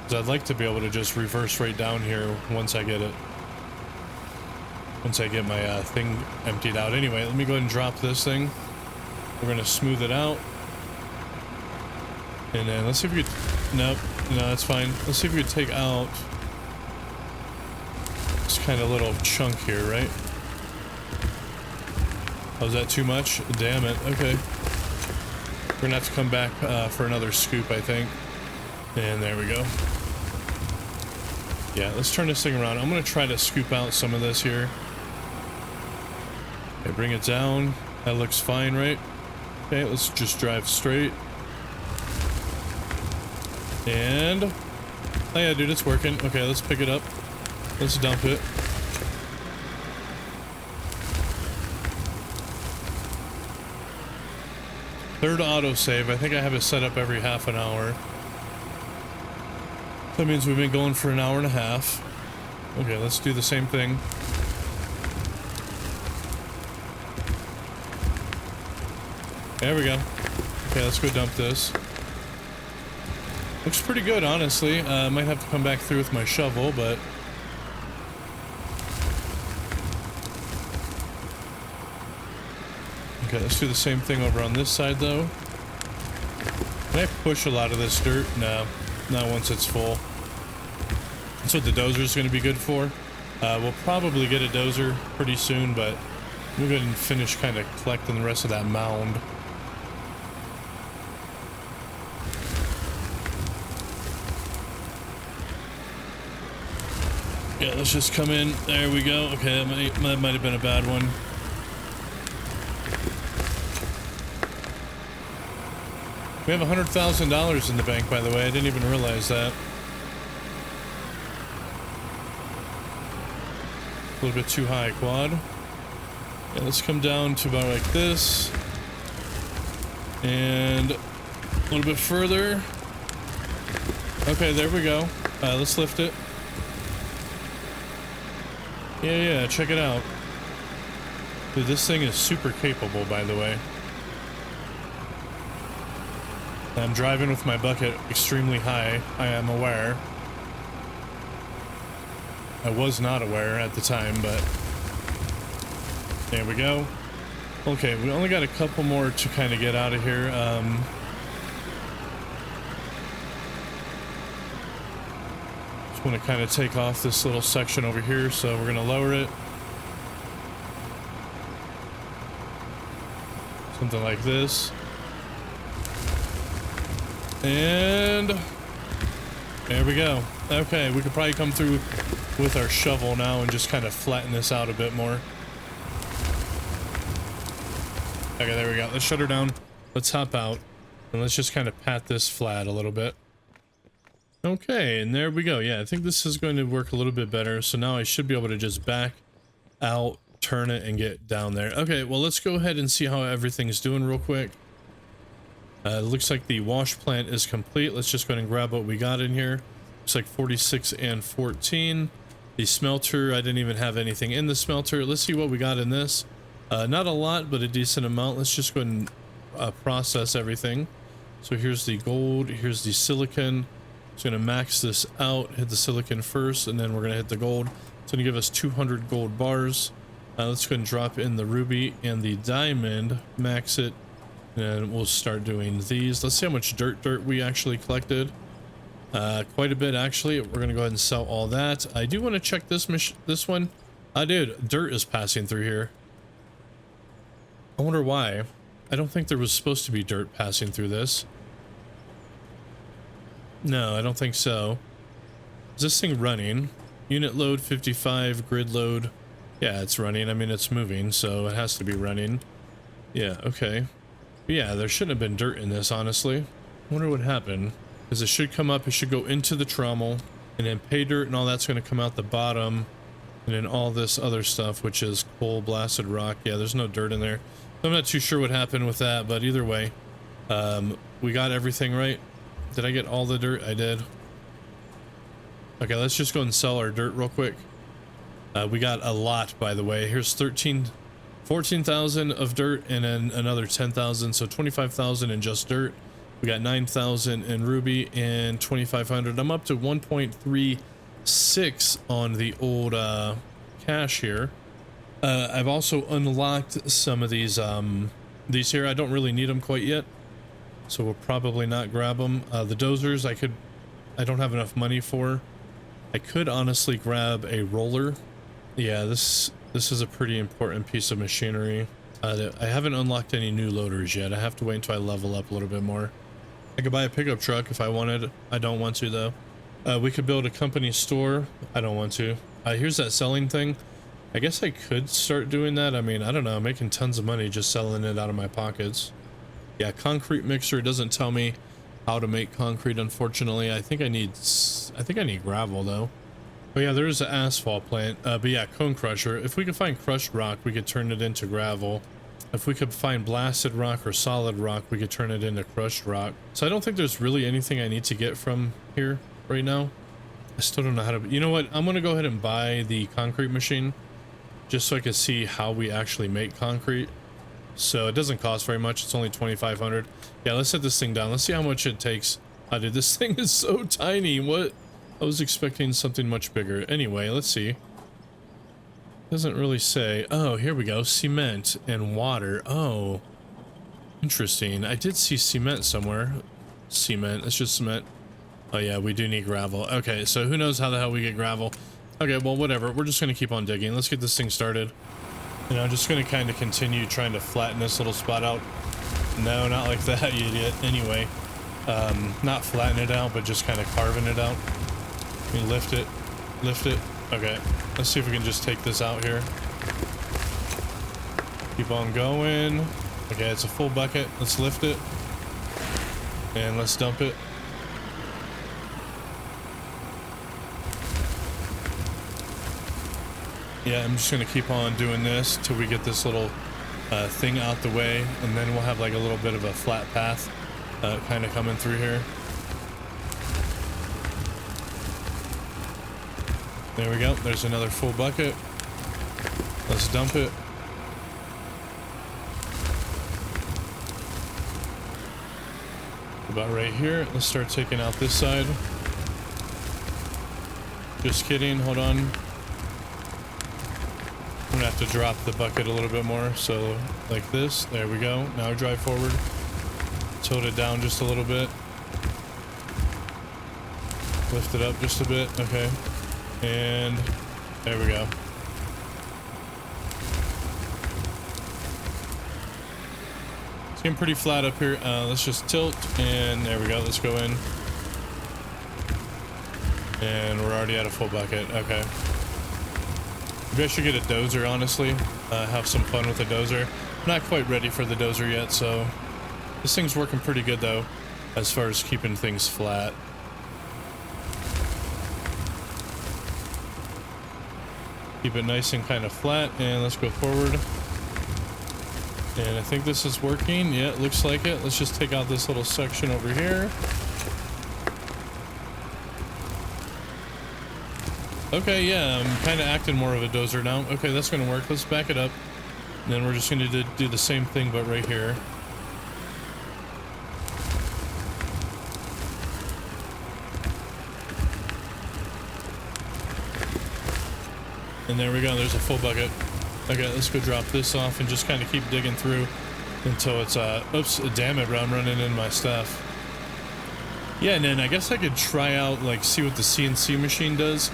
A: Because I'd like to be able to just reverse right down here once I get it. Once I get my thing emptied out. Anyway, let me go ahead and drop this thing. We're going to smooth it out. And then let's see if we could... Nope, no, that's fine. Let's see if we could take out this kind of little chunk here, right? Oh, is that too much? Damn it. Okay. We're gonna have to come back for another scoop, I think. And there we go. Yeah, let's turn this thing around. I'm gonna try to scoop out some of this here. Okay, bring it down. That looks fine, right? Okay, let's just drive straight. And... oh yeah, dude, it's working. Okay, let's pick it up. Let's dump it. Third autosave. I think I have it set up every half an hour. That means we've been going for an hour and a half. Okay, let's do the same thing. There we go. Okay, let's go dump this. Looks pretty good, honestly. Might have to come back through with my shovel, but... okay, let's do the same thing over on this side, though. Can I push a lot of this dirt? No, not once it's full. That's what the dozer is going to be good for. We'll probably get a dozer pretty soon, but we'll go ahead and finish kind of collecting the rest of that mound. Yeah, let's just come in. There we go. Okay, that might have been a bad one. We have $100,000 in the bank, by the way. I didn't even realize that. A little bit too high, quad. Yeah, let's come down to about like this. And a little bit further. Okay, there we go. Let's lift it. Yeah, check it out. Dude, this thing is super capable, by the way. I'm driving with my bucket extremely high, I am aware. I was not aware at the time, but... there we go. Okay, we only got a couple more to kind of get out of here. Just want to kind of take off this little section over here, so we're going to lower it. Something like this. And there we go. Okay, we could probably come through with our shovel now and just kind of flatten this out a bit more. Okay, there we go. Let's shut her down. Let's hop out. And let's just kind of pat this flat a little bit. Okay, and there we go. Yeah, I think this is going to work a little bit better. So now I should be able to just back out, turn it, and get down there. Okay, well, let's go ahead and see how everything's doing real quick. Looks like the wash plant is complete. Let's just go ahead and grab what we got in here. Looks like 46 and 14. The smelter, I didn't even have anything in the smelter. Let's see what we got in this. Not a lot, but a decent amount. Let's just go ahead and process everything. So here's the gold, here's the silicon. It's going to max this out, hit the silicon first, and then we're going to hit the gold. It's going to give us 200 gold bars. Let's go ahead and drop in the ruby and the diamond, max it. And we'll start doing these. Let's see how much dirt we actually collected. Quite a bit, actually. We're going to go ahead and sell all that. I do want to check this one. Dude, dirt is passing through here. I wonder why. I don't think there was supposed to be dirt passing through this. No, I don't think so. Is this thing running? Unit load 55, grid load. Yeah, it's running. I mean, it's moving, so it has to be running. Yeah, okay. But yeah, there shouldn't have been dirt in this, honestly. Wonder what happened. Because it should come up, it should go into the trommel, and then pay dirt and all that's going to come out the bottom, and then all this other stuff, which is coal, blasted rock. Yeah, there's no dirt in there. I'm not too sure what happened with that, but either way, we got everything right. Did I get all the dirt? I did. Okay, let's just go and sell our dirt real quick. We got a lot, by the way. Here's 14,000 of dirt, and then another 10,000, so 25,000 in just dirt. We got 9,000 in ruby and 2,500. I'm up to 1.36 on the old cache here. I've also unlocked some of these here. I don't really need them quite yet, so we'll probably not grab them. The dozers I don't have enough money for. I could honestly grab a roller. Yeah, this is a pretty important piece of machinery. I haven't unlocked any new loaders yet. I have to wait until I level up a little bit more. I could buy a pickup truck if I wanted. I don't want to though. We could build a company store. I don't want to. Here's that selling thing. I guess I could start doing that. I mean, I don't know, I'm making tons of money just selling it out of my pockets. Yeah, concrete mixer. It doesn't tell me how to make concrete, unfortunately. I think I need gravel though. Oh yeah, there's an asphalt plant. But yeah, cone crusher. If we could find crushed rock, we could turn it into gravel. If we could find blasted rock or solid rock, we could turn it into crushed rock. So I don't think there's really anything I need to get from here right now. I still don't know how to... You know what? I'm going to go ahead and buy the concrete machine just so I can see how we actually make concrete. So it doesn't cost very much. It's only 2,500. Yeah, let's set this thing down. Let's see how much it takes. Oh, dude, this thing is so tiny. What? I was expecting something much bigger. Anyway, let's see. Doesn't really say. Oh, here we go. Cement and water. Oh, interesting. I did see cement somewhere. Cement. It's just cement. Oh yeah, we do need gravel. Okay, so who knows how the hell we get gravel. Okay, well, whatever. We're just going to keep on digging. Let's get this thing started. And I'm just going to kind of continue trying to flatten this little spot out. No, not like that, you idiot. Anyway, not flatten it out, but just kind of carving it out. Let me lift it. Lift it. Okay, let's see if we can just take this out here. Keep on going. Okay, it's a full bucket. Let's lift it. And let's dump it. Yeah, I'm just gonna keep on doing this till we get this little thing out the way, and then we'll have like a little bit of a flat path kind of coming through here. There we go. There's another full bucket. Let's dump it. About right here. Let's start taking out this side. Just kidding. Hold on. I'm gonna have to drop the bucket a little bit more. So like this. There we go. Now drive forward. Tilt it down just a little bit. Lift it up just a bit. Okay. And there we go. It's getting pretty flat up here. Let's just tilt, and there we go. Let's go in. And we're already at a full bucket. Okay. Maybe I should get a dozer, honestly. Have some fun with the dozer. I'm not quite ready for the dozer yet, so this thing's working pretty good, though, as far as keeping things flat. Keep it nice and kind of flat, and let's go forward. And I think this is working. Yeah, it looks like it. Let's just take out this little section over here. Okay, yeah, I'm kind of acting more of a dozer now. Okay, that's going to work. Let's back it up. And then we're just going to do the same thing, but right here. And there we go. There's a full bucket. Okay, let's go drop this off and just kind of keep digging through until it's, oops, damn it, bro, I'm running in my stuff. Yeah, and then I guess I could try out, like, see what the CNC machine does.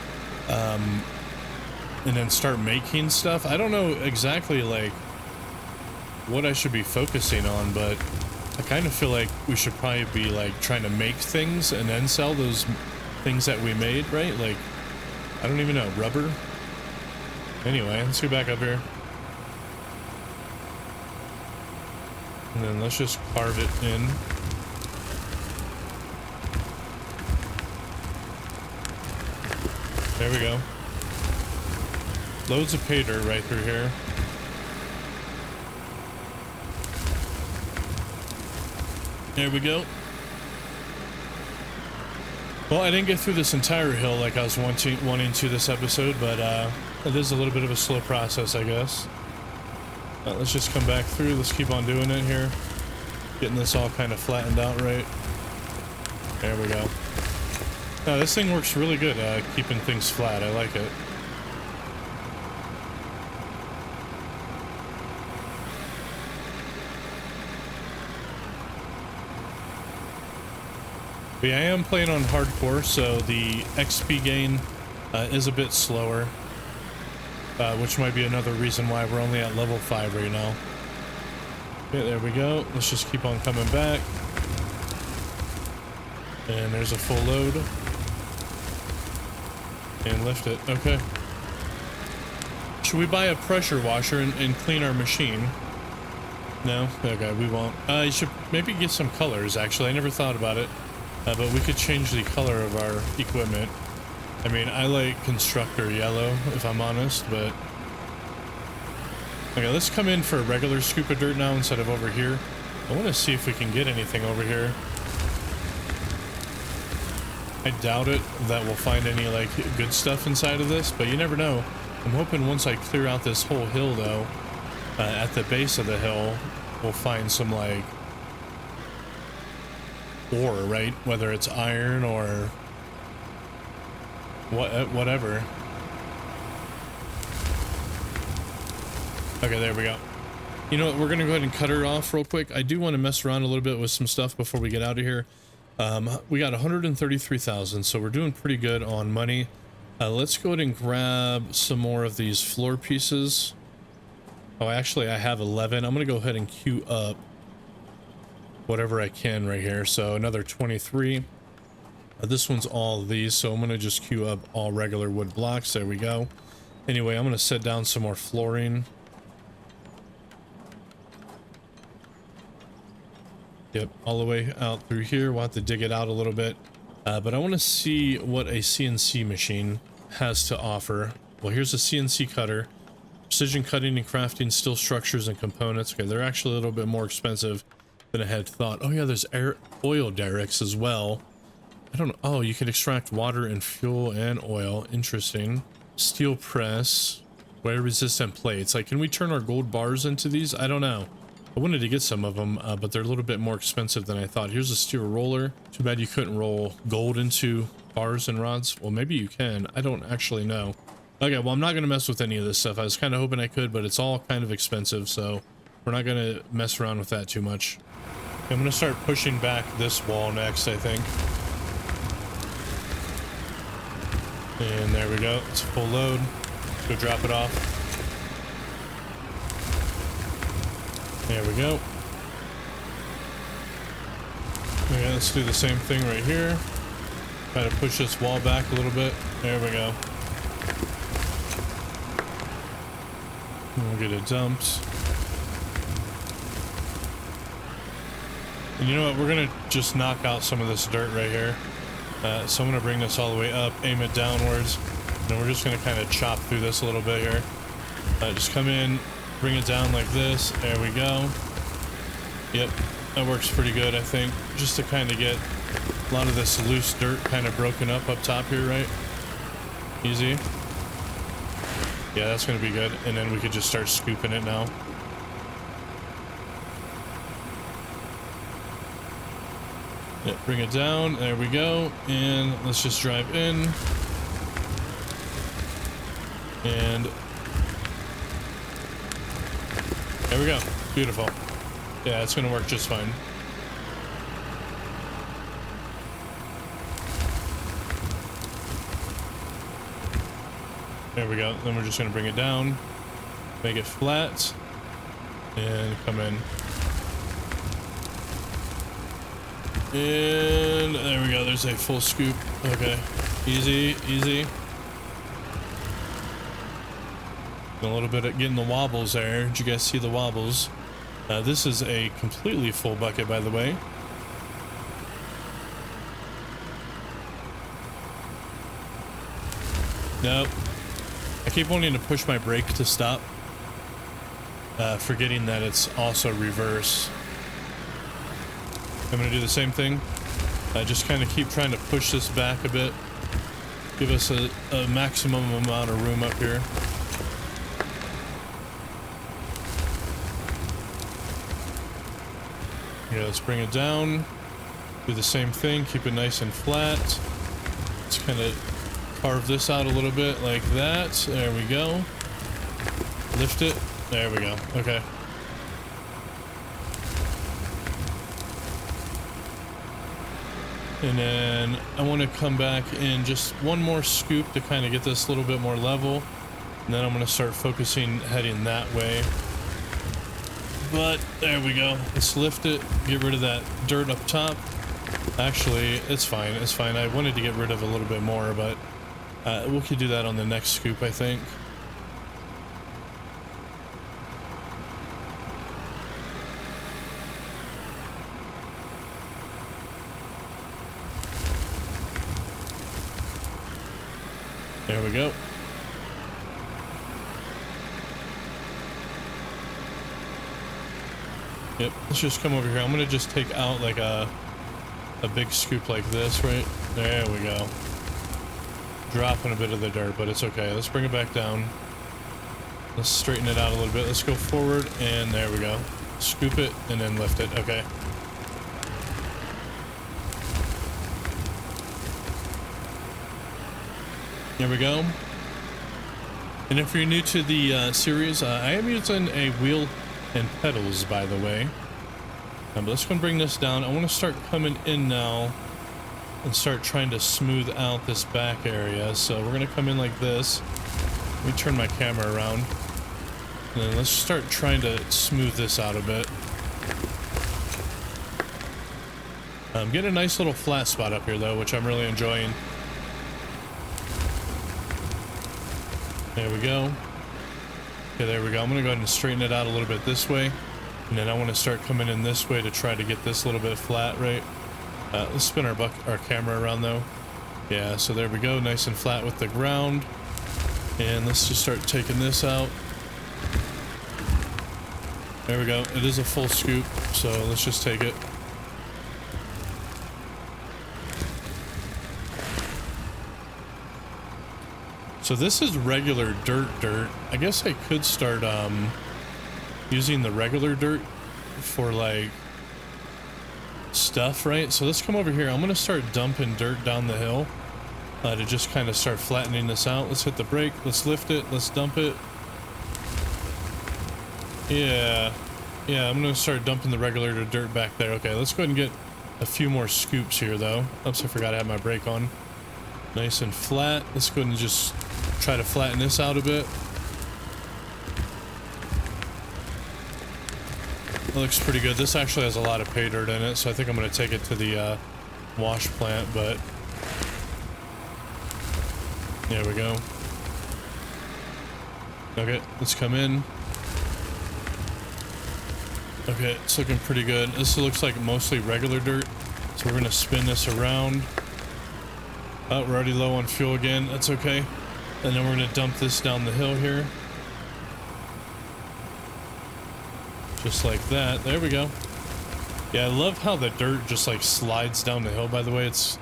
A: And then start making stuff. I don't know exactly, like, what I should be focusing on, but I kind of feel like we should probably be, like, trying to make things and then sell those things that we made, right? Like, I don't even know, rubber? Anyway, let's get back up here. And then let's just carve it in. There we go. Loads of pay dirt right through here. There we go. Well, I didn't get through this entire hill like I was wanting to this episode, but it is a little bit of a slow process, I guess. Let's just come back through. Let's keep on doing it here. Getting this all kind of flattened out right. There we go. This thing works really good, keeping things flat. I like it. But yeah, I am playing on hardcore, so the XP gain is a bit slower, which might be another reason why we're only at level 5 right now. Okay, there we go. Let's just keep on coming back. And there's a full load. And lift it. Okay. Should we buy a pressure washer and clean our machine? No? Okay, we won't. You should maybe get some colors, actually. I never thought about it. But we could change the color of our equipment. I mean, I like constructor yellow, if I'm honest, but... Okay, let's come in for a regular scoop of dirt now instead of over here. I want to see if we can get anything over here. I doubt it that we'll find any, like, good stuff inside of this, but you never know. I'm hoping once I clear out this whole hill, though, at the base of the hill, we'll find some, like... ore, right? Whether it's iron or whatever. Okay, there we go. You know what? We're gonna go ahead and cut her off real quick. I do want to mess around a little bit with some stuff before we get out of here. We got 133,000, so we're doing pretty good on money. Let's go ahead and grab some more of these floor pieces. Oh, actually, I have 11. I'm gonna go ahead and queue up whatever I can right here. So another 23. This one's all these, so I'm gonna just queue up all regular wood blocks. There we go. Anyway, I'm gonna set down some more flooring. Yep, all the way out through here. We'll have to dig it out a little bit, but I want to see what a CNC machine has to offer. Well, here's a CNC cutter. Precision cutting and crafting steel structures and components. Okay, they're actually a little bit more expensive than I had thought. Oh yeah, there's oil derricks as well. I don't know. Oh, you can extract water and fuel and oil. Interesting. Steel press. Wear resistant plates. Like, can we turn our gold bars into these? I don't know. I wanted to get some of them, but they're a little bit more expensive than I thought. Here's a steel roller. Too bad you couldn't roll gold into bars and rods. Well, maybe you can. I don't actually know. Okay, well, I'm not going to mess with any of this stuff. I was kind of hoping I could, but it's all kind of expensive, so we're not going to mess around with that too much. I'm going to start pushing back this wall next, I think. And there we go. It's a full load. Let's go drop it off. There we go. Okay, let's do the same thing right here. Try to push this wall back a little bit. There we go. And we'll get it dumped. And you know what? We're going to just knock out some of this dirt right here. So I'm going to bring this all the way up, aim it downwards. And then we're just going to kind of chop through this a little bit here. Just come in, bring it down like this. There we go. Yep, that works pretty good, I think. Just to kind of get a lot of this loose dirt kind of broken up top here, right? Easy. Yeah, that's going to be good. And then we could just start scooping it now. Yep, bring it down. There we go. And let's just drive in. And there we go. Beautiful. Yeah, it's going to work just fine. There we go. Then we're just going to bring it down, make it flat, and come in. And there we go. There's a full scoop. Okay. Easy, easy. A little bit of getting the wobbles there. Did you guys see the wobbles? This is a completely full bucket, by the way. Nope. I keep wanting to push my brake to stop. Forgetting that it's also reverse. I'm gonna do the same thing. Just kind of keep trying to push this back a bit. Give us a maximum amount of room up here. Yeah, let's bring it down. Do the same thing, keep it nice and flat. Let's kind of carve this out a little bit like that. There we go. Lift it. There we go. Okay. And then I want to come back in just one more scoop to kind of get this a little bit more level. And then I'm going to start focusing heading that way. But there we go. Let's lift it, get rid of that dirt up top. Actually, it's fine. It's fine. I wanted to get rid of a little bit more, but we could do that on the next scoop, I think. There we go. Yep, let's just come over here. I'm gonna just take out like a big scoop like this, right? There we go. Dropping a bit of the dirt, but it's okay. Let's bring it back down. Let's straighten it out a little bit. Let's go forward, and there we go. Scoop it, and then lift it. Okay. There we go. And if you're new to the series, I am using a wheel and pedals, by the way. But let's go and bring this down. I want to start coming in now and start trying to smooth out this back area. So we're going to come in like this. Let me turn my camera around. And then let's start trying to smooth this out a bit. Get a nice little flat spot up here, though, which I'm really enjoying. There we go. Okay, there we go. I'm going to go ahead and straighten it out a little bit this way. And then I want to start coming in this way to try to get this a little bit flat, right? Let's spin our camera around, though. Yeah, so there we go. Nice and flat with the ground. And let's just start taking this out. There we go. It is a full scoop, so let's just take it. So this is regular dirt. I guess I could start using the regular dirt for like stuff, right? So let's come over here. I'm gonna start dumping dirt down the hill to just kind of start flattening this out. Let's hit the brake. Let's lift it. Let's dump it. Yeah, I'm gonna start dumping the regular dirt back there. Okay, let's go ahead and get a few more scoops here, though. Oops, I forgot I had my brake on. Nice and flat. Let's go ahead and just try to flatten this out a bit. It looks pretty good. This actually has a lot of pay dirt in it, so I think I'm going to take it to the wash plant, but there we go. Okay, let's come in. Okay, it's looking pretty good. This looks like mostly regular dirt, so we're going to spin this around. Oh, we're already low on fuel again. That's okay. And then we're going to dump this down the hill here. Just like that. There we go. Yeah, I love how the dirt just like slides down the hill, by the way. It's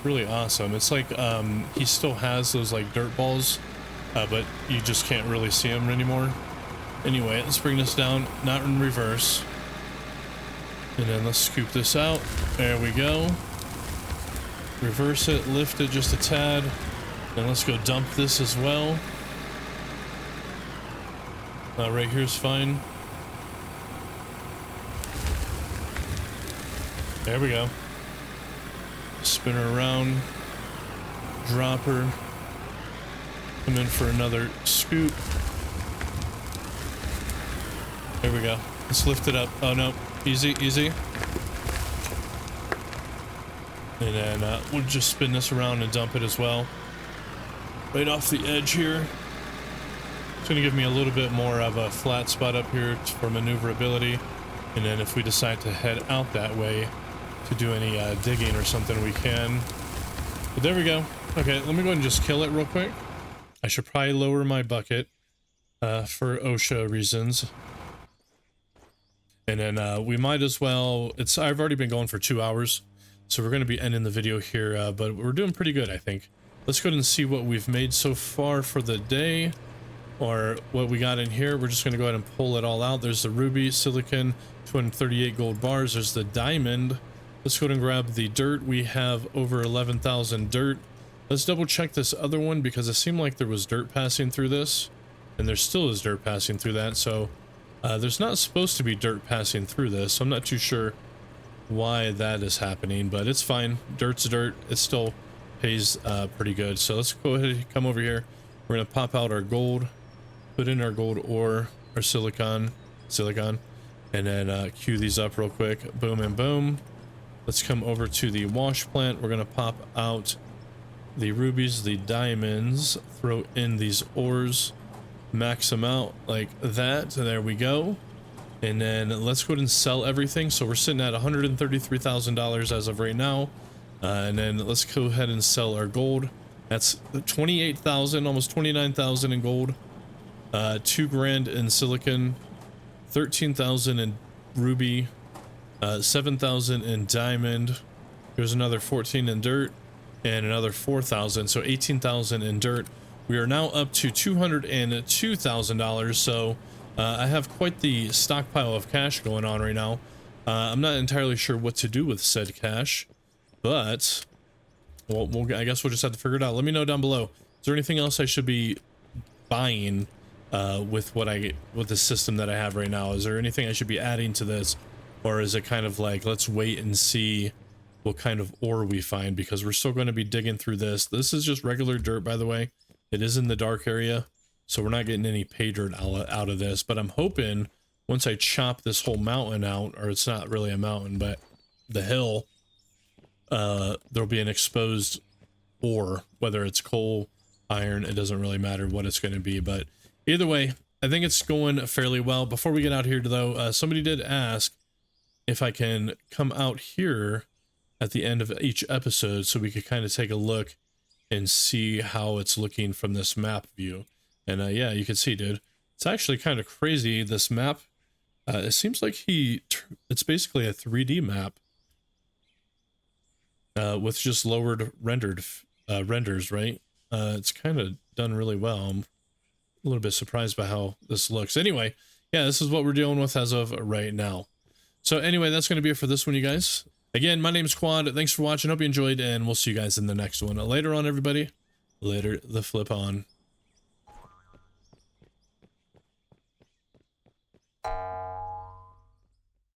A: really awesome. It's like he still has those like dirt balls, but you just can't really see them anymore. Anyway, let's bring this down, not in reverse. And then let's scoop this out. There we go. Reverse it, lift it just a tad. And let's go dump this as well. Right here's fine. There we go. Spin her around. Drop her. Come in for another scoop. There we go. Let's lift it up. Oh no. Easy, easy. And then we'll just spin this around and dump it as well. Right off the edge here. It's going to give me a little bit more of a flat spot up here for maneuverability. And then if we decide to head out that way to do any digging or something, we can. But there we go. Okay, let me go ahead and just kill it real quick. I should probably lower my bucket for OSHA reasons. And then we might as well, I've already been going for 2 hours, so we're going to be ending the video here, but we're doing pretty good, I think. Let's go ahead and see what we've made so far for the day, or what we got in here. We're just going to go ahead and pull it all out. There's the ruby, silicon, 238 gold bars. There's the diamond. Let's go ahead and grab the dirt. We have over 11,000 dirt. Let's double check this other one because it seemed like there was dirt passing through this, and there still is dirt passing through that. So there's not supposed to be dirt passing through this. So I'm not too sure why that is happening, but it's fine. Dirt's dirt. It still pays pretty good. So let's go ahead and come over here. We're going to pop out our gold, put in our gold ore, our silicon, and then queue these up real quick. Boom and boom. Let's come over to the wash plant. We're going to pop out the rubies, the diamonds, throw in these ores, max them out like that. There we go. And then let's go ahead and sell everything. So we're sitting at $133,000 as of right now. And then let's go ahead and sell our gold. That's 28,000, almost 29,000 in gold. 2 grand in silicon, 13,000 in ruby, 7,000 in diamond. There's another 14 in dirt and another 4,000, so 18,000 in dirt. We are now up to $202,000. So I have quite the stockpile of cash going on right now. I'm not entirely sure what to do with said cash, but well, I guess we'll just have to figure it out. Let me know down below. Is there anything else I should be buying with the system that I have right now? Is there anything I should be adding to this, or is it kind of like, let's wait and see what kind of ore we find, because we're still going to be digging through this. This is just regular dirt, by the way. It is in the dark area, so we're not getting any pay dirt out of this, but I'm hoping once I chop this whole mountain out, or it's not really a mountain, but the hill, there'll be an exposed ore, whether it's coal, iron, it doesn't really matter what it's going to be. But either way, I think it's going fairly well. Before we get out here though, somebody did ask if I can come out here at the end of each episode so we could kind of take a look and see how it's looking from this map view. And yeah, you can see, dude, it's actually kind of crazy, this map. It seems like it's basically a 3D map with just lowered renders, right? It's kind of done really well. I'm a little bit surprised by how this looks. Anyway, yeah, this is what we're dealing with as of right now. So anyway, that's going to be it for this one, you guys. Again, my name is Quad. Thanks for watching. Hope you enjoyed, and we'll see you guys in the next one. Later on, everybody. Later the flip on.